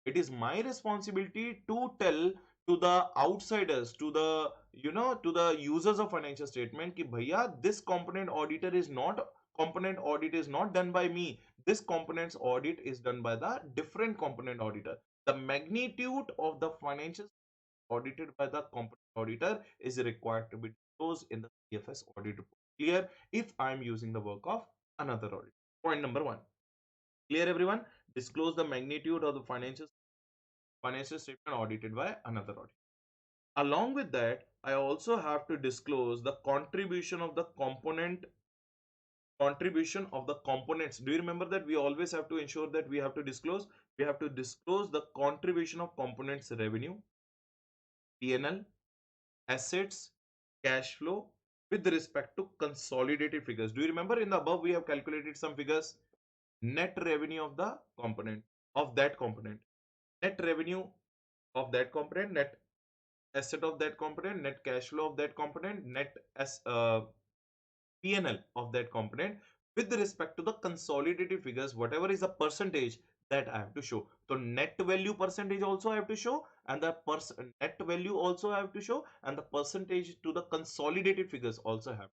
It is my responsibility to tell to the outsiders, to the to the users of financial statement ki bhaiya this component audit is not done by me. This components audit is done by the different component auditor. The magnitude of the financial audited by the component auditor is required to be disclosed in the CFS audit report. Clear? If I am using the work of another audit. Point number one. Clear, everyone? Disclose the magnitude of the financial statement audited by another audit. Along with that, I also have to disclose the contribution of the components. Do you remember that we always have to ensure that we have to disclose the contribution of components revenue, P&L, assets, cash flow with respect to consolidated figures. Do you remember in the above we have calculated some figures? Net revenue of the component of that component, net revenue of that component, net asset of that component, net cash flow of that component, net as P&L of that component with respect to the consolidated figures, whatever is the percentage that I have to show. So net value percentage also I have to show, and the net value also I have to show, and the percentage to the consolidated figures also have.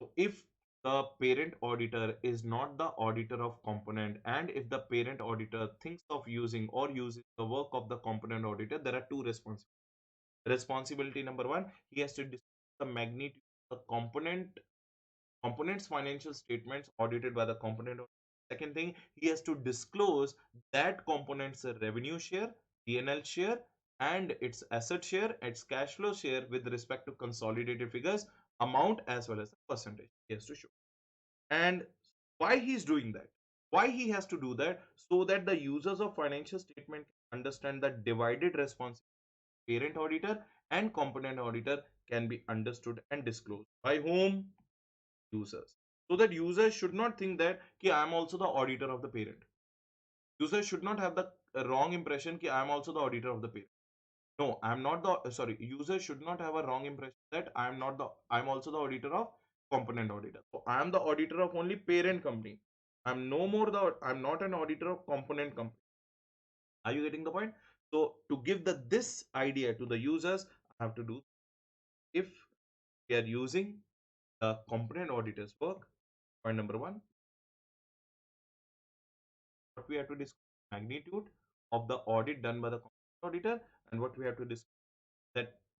So if the parent auditor is not the auditor of component, and if the parent auditor thinks of using or uses the work of the component auditor, there are two responsibilities. Responsibility number one, he has to disclose the magnitude of the components financial statements audited by the component auditor. Second thing, he has to disclose that component's revenue share, P&L share, and its asset share, its cash flow share with respect to consolidated figures, amount as well as the percentage he has to show. And why he's doing that? Why he has to do that? So that the users of financial statement understand that divided responsibility parent auditor and component auditor can be understood and disclosed by whom? Users. So that users should not think that ki I am also the auditor of the parent. Users should not have the wrong impression ki I am also the auditor of the parent. No, I am not the sorry. Users should not have a wrong impression that I am also the auditor of component auditor. So I am the auditor of only parent company. I'm not an auditor of component company. Are you getting the point? So to give this idea to the users, I have to do, if we are using the component auditors work, point number one, what we have to discuss magnitude of the audit done by the auditor, and what we have to discuss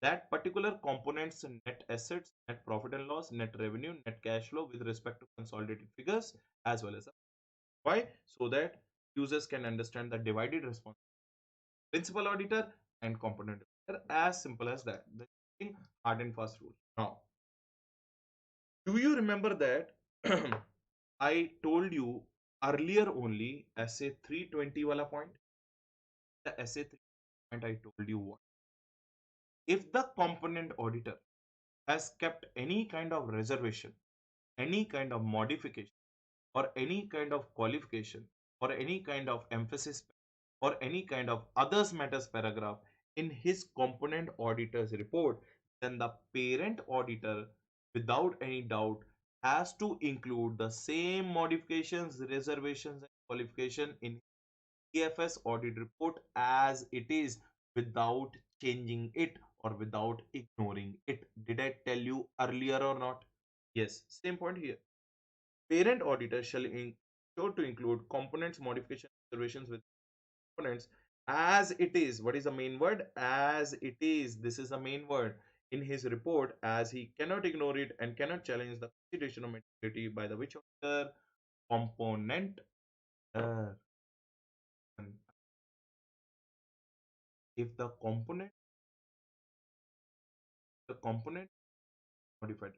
that particular component's net assets, net profit and loss, net revenue, net cash flow with respect to consolidated figures, as well as why, so that users can understand the divided response principal auditor and component auditor. As simple as that, the hard and fast rule. Now, do you remember that I told you earlier only SA 320 wala point? The SA 3 point I told you what? If the component auditor has kept any kind of reservation, any kind of modification, or any kind of qualification, or any kind of emphasis, or any kind of others matters paragraph in his component auditor's report, then the parent auditor, without any doubt, has to include the same modifications, reservations, and qualification in EFS audit report as it is without changing it or without ignoring it. Did I tell you earlier or not? Yes, same point here. Parent auditor shall ensure to include components, modification, reservations with components as it is. What is the main word? As it is. This is the main word in his report, as he cannot ignore it and cannot challenge the consideration of materiality by the which auditor component. Uh, if the component modified,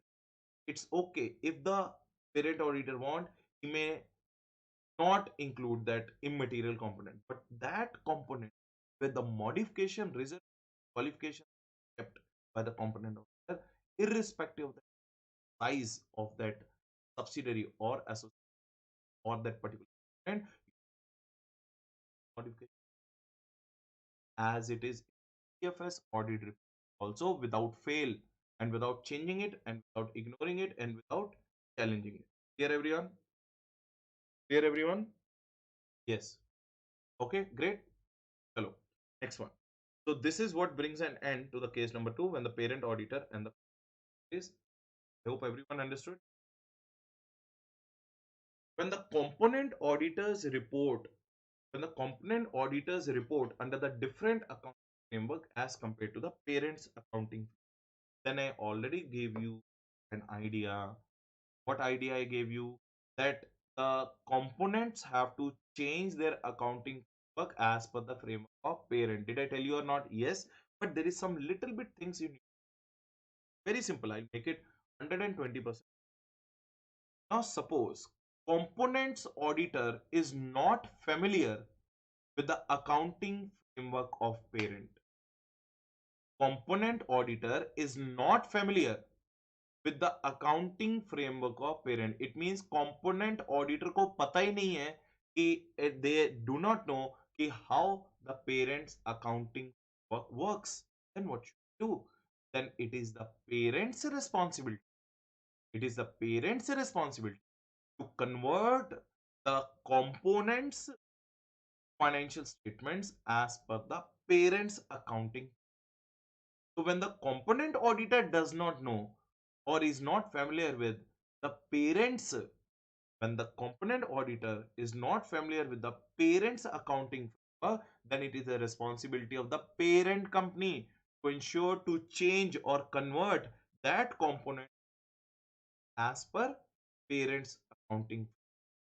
it's okay. If the parent auditor want, he may not include that immaterial component, but that component where the modification result qualification kept by the component auditor, irrespective of the size of that subsidiary or associate or that particular component, modification as it is EFS audit report also without fail and without changing it and without ignoring it and without challenging it. Clear everyone? Clear everyone? Yes. Okay, great. Hello. Next one. So this is what brings an end to the case number 2 when the parent auditor and the is. I hope everyone understood. When the component auditors report, when the component auditors report under the different accounting framework as compared to the parent's accounting, then I already gave you an idea. What idea I gave you? That the components have to change their accounting framework as per the framework of parent. Did I tell you or not? Yes, but there is some little bit things you need. Very simple. I'll make it 120%. Now suppose components auditor is not familiar with the accounting framework of parent. Component auditor is not familiar with the accounting framework of parent. It means component auditor को पता ही नहीं है कि they do not know कि how the parent's accounting work works. Then what should you do? Then it is the parent's responsibility. It is the parent's responsibility to convert the components financial statements as per the parent's accounting. So when the component auditor does not know or is not familiar with the parents, when the component auditor is not familiar with the parent's accounting, then it is the responsibility of the parent company to ensure to change or convert that component as per parent's accounting.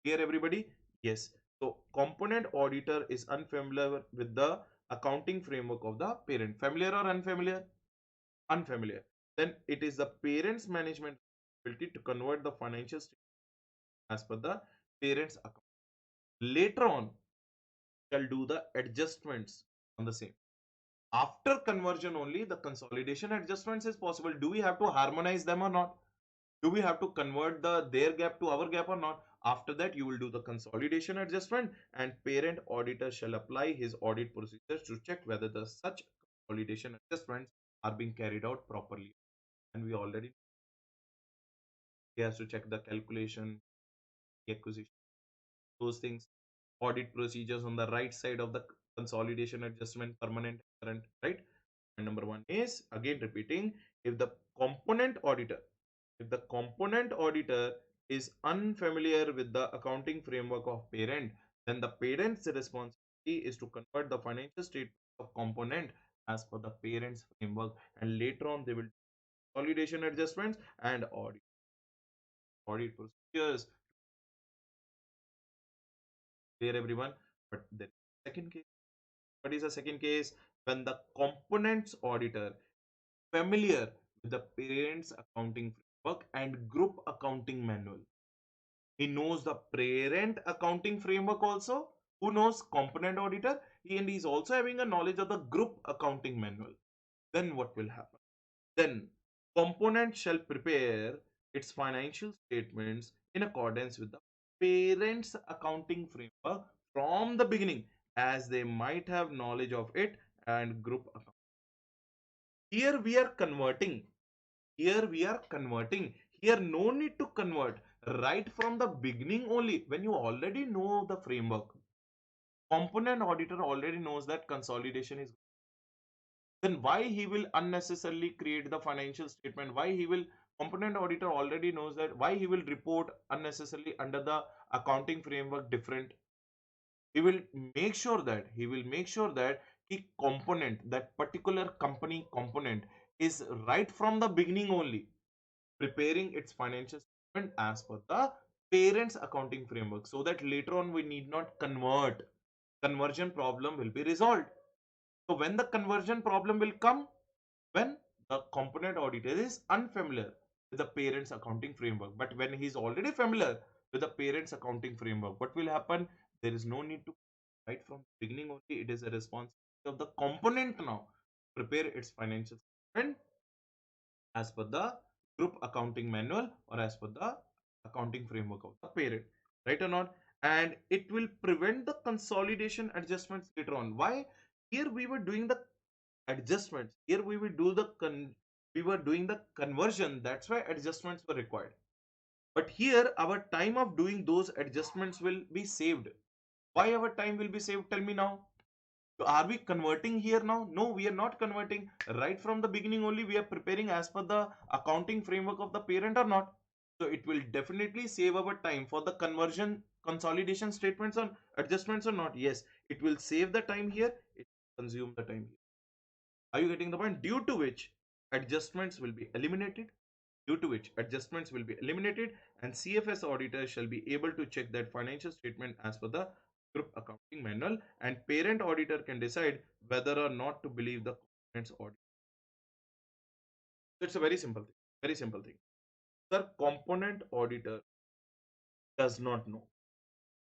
Clear everybody? Yes. So component auditor is unfamiliar with the accounting framework of the parent. Familiar or unfamiliar? Unfamiliar. Then it is the parent's management responsibility to convert the financial statement as per the parent's account. Later on, shall do the adjustments on the same. After conversion only, the consolidation adjustments is possible. Do we have to harmonize them or not? Do we have to convert their gap to our gap or not? After that, you will do the consolidation adjustment, and parent auditor shall apply his audit procedures to check whether the such consolidation adjustments are being carried out properly. And we already, he has to check the calculation, the acquisition, those things, audit procedures on the right side of the consolidation adjustment, permanent, current, right? And number one is again repeating, if the component auditor if the component auditor is unfamiliar with the accounting framework of parent, then the parent's responsibility is to convert the financial statement of component as per the parent's framework, and later on they will do consolidation adjustments and audit procedures. Clear everyone? But the second case, what is the second case? When the components auditor familiar with the parent's accounting framework and group accounting manual. He knows the parent accounting framework also. Who knows component auditor? And he's also having a knowledge of the group accounting manual. Then what will happen? Then component shall prepare its financial statements in accordance with the parent's accounting framework from the beginning, as they might have knowledge of it and group account. Here we are converting. Here we are converting. Here, no need to convert. Right from the beginning only, when you already know the framework, component auditor already knows that consolidation is, then why he will unnecessarily create the financial statement? Why he will, component auditor already knows that, why he will report unnecessarily under the accounting framework different? He will make sure that the component, that particular company component, is right from the beginning only preparing its financial statement as per the parent's accounting framework, so that later on we need not convert. Conversion problem will be resolved. So when the conversion problem will come, when the component auditor is unfamiliar with the parent's accounting framework. But when he is already familiar with the parent's accounting framework, what will happen? There is no need to, right from the beginning only. It is a responsibility of the component now to prepare its financial statement as per the group accounting manual or as per the accounting framework of the parent, right or not? And it will prevent the consolidation adjustments later on. Why? Here we were doing the adjustments. Here we will do the we were doing the conversion. That's why adjustments were required. But here our time of doing those adjustments will be saved. Why our time will be saved? Tell me now. So are we converting here now? No, we are not converting. Right from the beginning only we are preparing as per the accounting framework of the parent or not. So it will definitely save our time for the conversion, consolidation statements or adjustments or not. Yes, it will save the time here. It will consume the time here. Are you getting the point? Due to which adjustments will be eliminated. Due to which adjustments will be eliminated, and CFS auditor shall be able to check that financial statement as per the group accounting manual, and parent auditor can decide whether or not to believe the components audit. So it's a very simple thing. Very simple thing. The component auditor does not know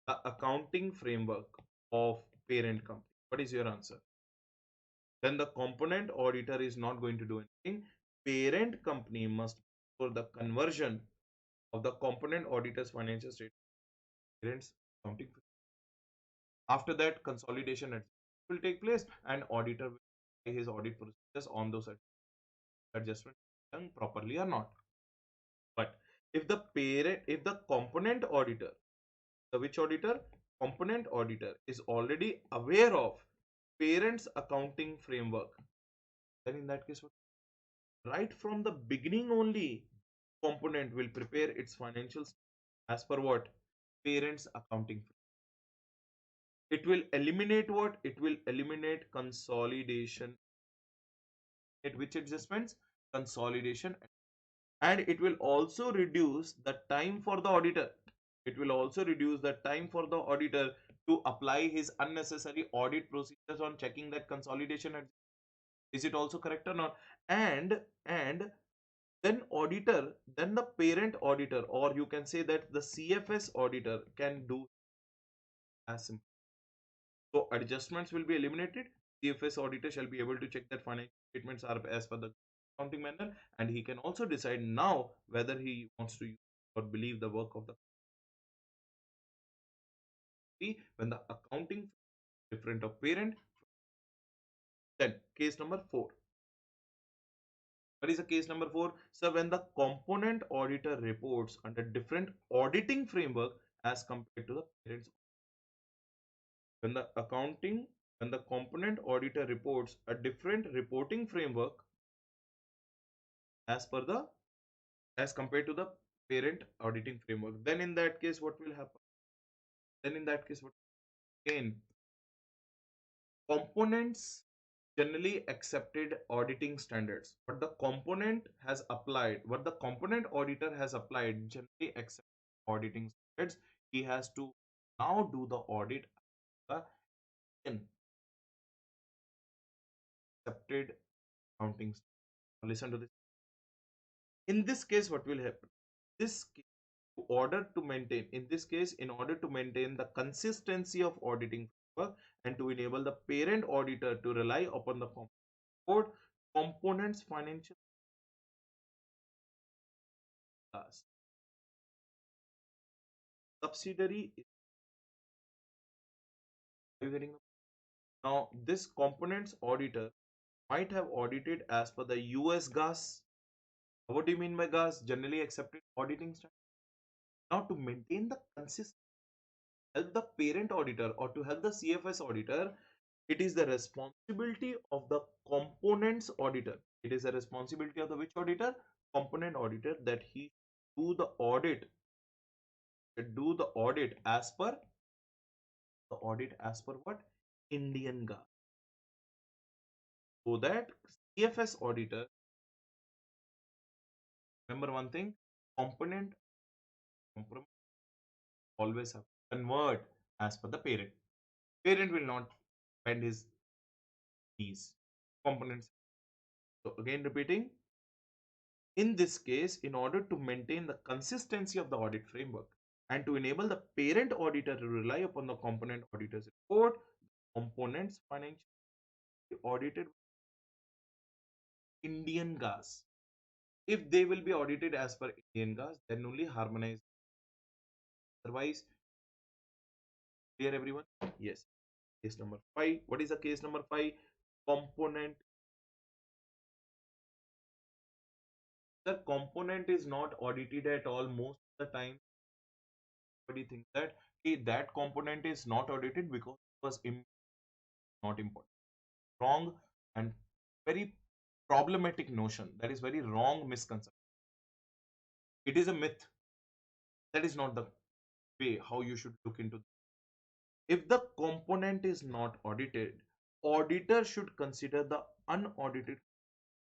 the accounting framework of parent company. What is your answer? Then the component auditor is not going to do anything. Parent company must, for the conversion of the component auditor's financial statement, parent's accounting. After that, consolidation will take place, and auditor will apply his audit procedures on those adjustments done properly or not. But if the component auditor, the which auditor? Component auditor is already aware of parent's accounting framework, then in that case, right from the beginning only, component will prepare its financials as per what? Parent's accounting. It will eliminate what? It will eliminate consolidation. At which adjustments? Consolidation. And it will also reduce the time for the auditor. It will also reduce the time for the auditor to apply his unnecessary audit procedures on checking that consolidation. Is it also correct or not? And then auditor, then the parent auditor, or you can say that the CFS auditor can do as simple. So adjustments will be eliminated. CFS auditor shall be able to check that financial statements are as per the accounting manual, and he can also decide now whether he wants to use or believe the work of the company when the accounting different of parent. Then case number 4. What is the case number 4? So when the component auditor reports under different auditing framework as compared to the parents. When the accounting, when the component auditor reports a different reporting framework as per the, as compared to the parent auditing framework, then in that case what will happen? Then in that case, what again, components generally accepted auditing standards, but the component has applied, what the component auditor has applied generally accepted auditing standards. He has to now do the audit in accepted accounting standards. Listen to this. In this case, what will happen? This case, order to maintain, in this case, in order to maintain the consistency of auditing framework and to enable the parent auditor to rely upon the code components financial class subsidiary. Are you getting? Now this components auditor might have audited as per the US gas What do you mean by GAS? Generally accepted auditing standard. Now, to maintain the consistency, help the parent auditor or to help the CFS auditor, it is the responsibility of the components auditor. It is the responsibility of the which auditor? Component auditor, that he do the audit, as per what? Indian GAAP. So that CFS auditor, remember one thing, component compromise always have to convert as per the parent. Parent will not bend his knees. Components. So again repeating, in this case, in order to maintain the consistency of the audit framework and to enable the parent auditor to rely upon the component auditor's report, components financially audited Indian GAS. If they will be audited as per Indian GAS, then only harmonized. Otherwise, clear everyone? Yes. Case number 5. What is the case number 5? Component. The component is not audited at all most of the time. Everybody thinks that that component is not audited because it was not important. Wrong and very problematic notion. That is very wrong misconception. It is a myth. That is not the way how you should look into. If the component is not audited, auditor should consider the unaudited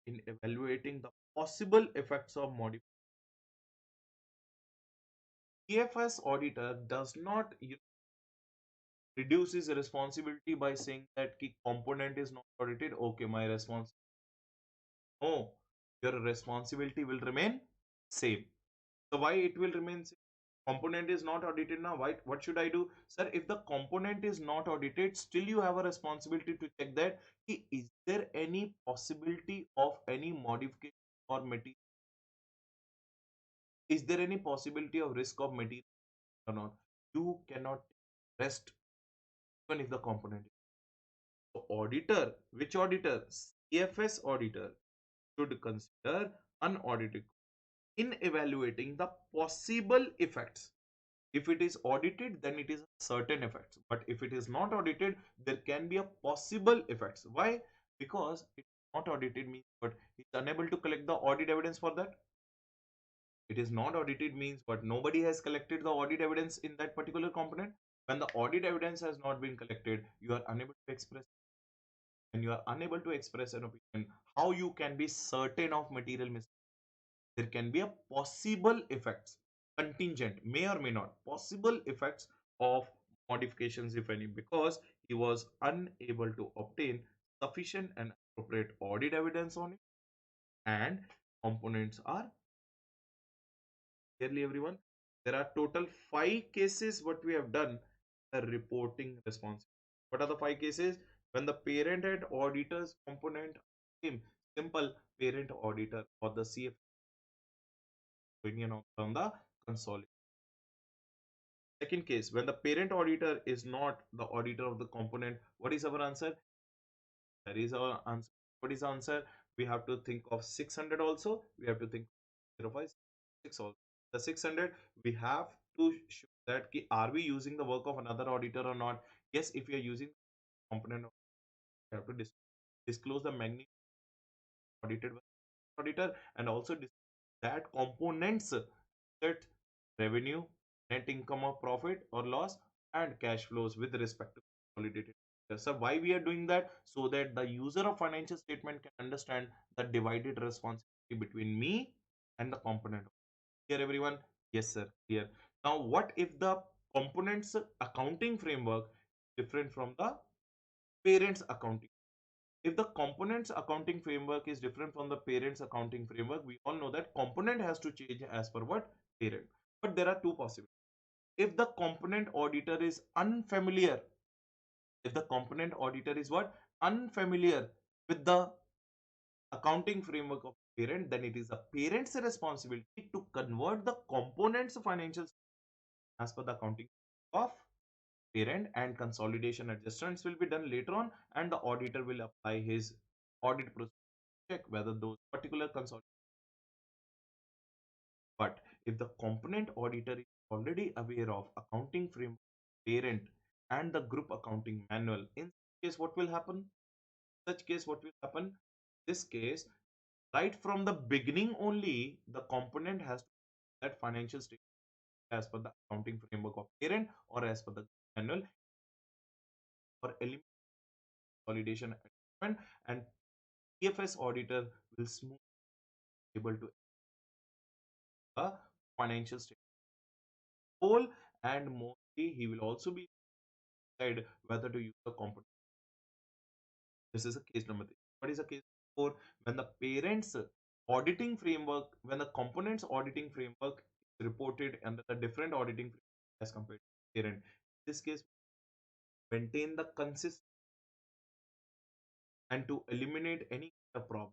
in evaluating the possible effects of modification. EFS auditor does not reduce his responsibility by saying that key component is not audited. Okay, my response. No, your responsibility will remain same. So why it will remain same? Component is not audited now. Why? What should I do, sir? If the component is not audited, still you have a responsibility to check that is there any possibility of any modification or material? Is there any possibility of risk of material or not? You cannot rest even if the component. So auditor, which auditor? CFS auditor should consider unaudited in evaluating the possible effects. If it is audited, then it is certain effects. But if it is not audited, there can be a possible effects. Why? Because it's not audited means but it's unable to collect the audit evidence for that. It is not audited means but nobody has collected the audit evidence in that particular component. When the audit evidence has not been collected, you are unable to express. When you are unable to express an opinion, how you can be certain of material mistake? There can be a possible effects, contingent, may or may not, possible effects of modifications if any, because he was unable to obtain sufficient and appropriate audit evidence on it, and components are clearly everyone. There are total 5 cases what we have done, the reporting responsibility. What are the 5 cases? When the parent and auditors component same, simple parent auditor or the CF opinion on the consolidated. Second case, when the parent auditor is not the auditor of the component, what is our answer? That is our answer. What is the answer? We have to think of 600 also. We have to think 0.56 also. The 600, we have to show that are we using the work of another auditor or not? Yes, if you are using component, you have to disclose the magnitude audited auditor and also that components set revenue, net income or profit or loss, and cash flows with respect to consolidated. So why we are doing that? So that the user of financial statement can understand the divided responsibility between me and the component. Here everyone? Yes sir, here. Now what if the components accounting framework different from the parents accounting? If the components accounting framework is different from the parents accounting framework, we all know that component has to change as per what? Parent. But there are two possibilities. If the component auditor is unfamiliar, if the component auditor is what? Unfamiliar with the accounting framework of parent, then it is the parent's responsibility to convert the components financials as per the accounting of parent, and consolidation adjustments will be done later on, and the auditor will apply his audit procedure check whether those particular consolidation But if the component auditor is already aware of accounting framework, parent, and the group accounting manual, in such case, what will happen? Such case, what will happen? This case, right from the beginning only, the component has to that financial statement as per the accounting framework of parent or as per the manual for elimination consolidation adjustment, and PFS auditor will smooth able to a financial statement whole, and mostly he will also be decide whether to use the component. This is a case number three. What is a case four? When the parents auditing framework, when the components auditing framework is reported under the different auditing framework as compared to parent. In this case, maintain the consist and to eliminate any kind of problem.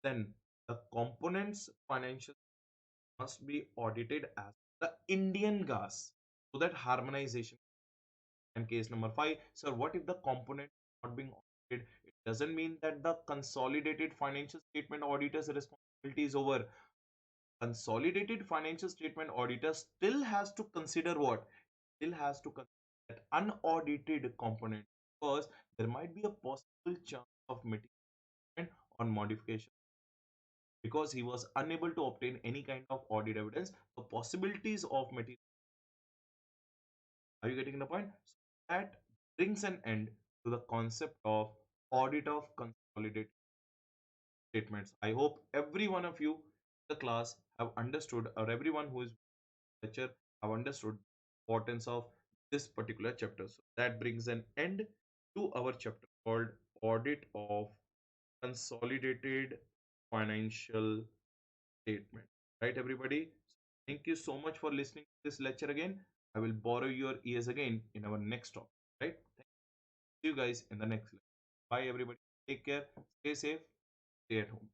Then the components financial must be audited as the Indian gas so that harmonization. And case number five, sir, what if the component not being audited? It doesn't mean that the consolidated financial statement auditor's responsibility is over. Consolidated financial statement auditor still has to consider what? Still has to consider that unaudited component, because there might be a possible chance of mitigation on modification because he was unable to obtain any kind of audit evidence. The possibilities of material. Are you getting the point? So that brings an end to the concept of audit of consolidated statements. I hope every one of you in the class have understood, or everyone who is lecture have understood the importance of this particular chapter. So that brings an end to our chapter called audit of consolidated financial statement. Right, everybody? Thank you so much for listening to this lecture again. I will borrow your ears again in our next talk. Right? See you guys in the next lecture. Bye, everybody. Take care. Stay safe. Stay at home.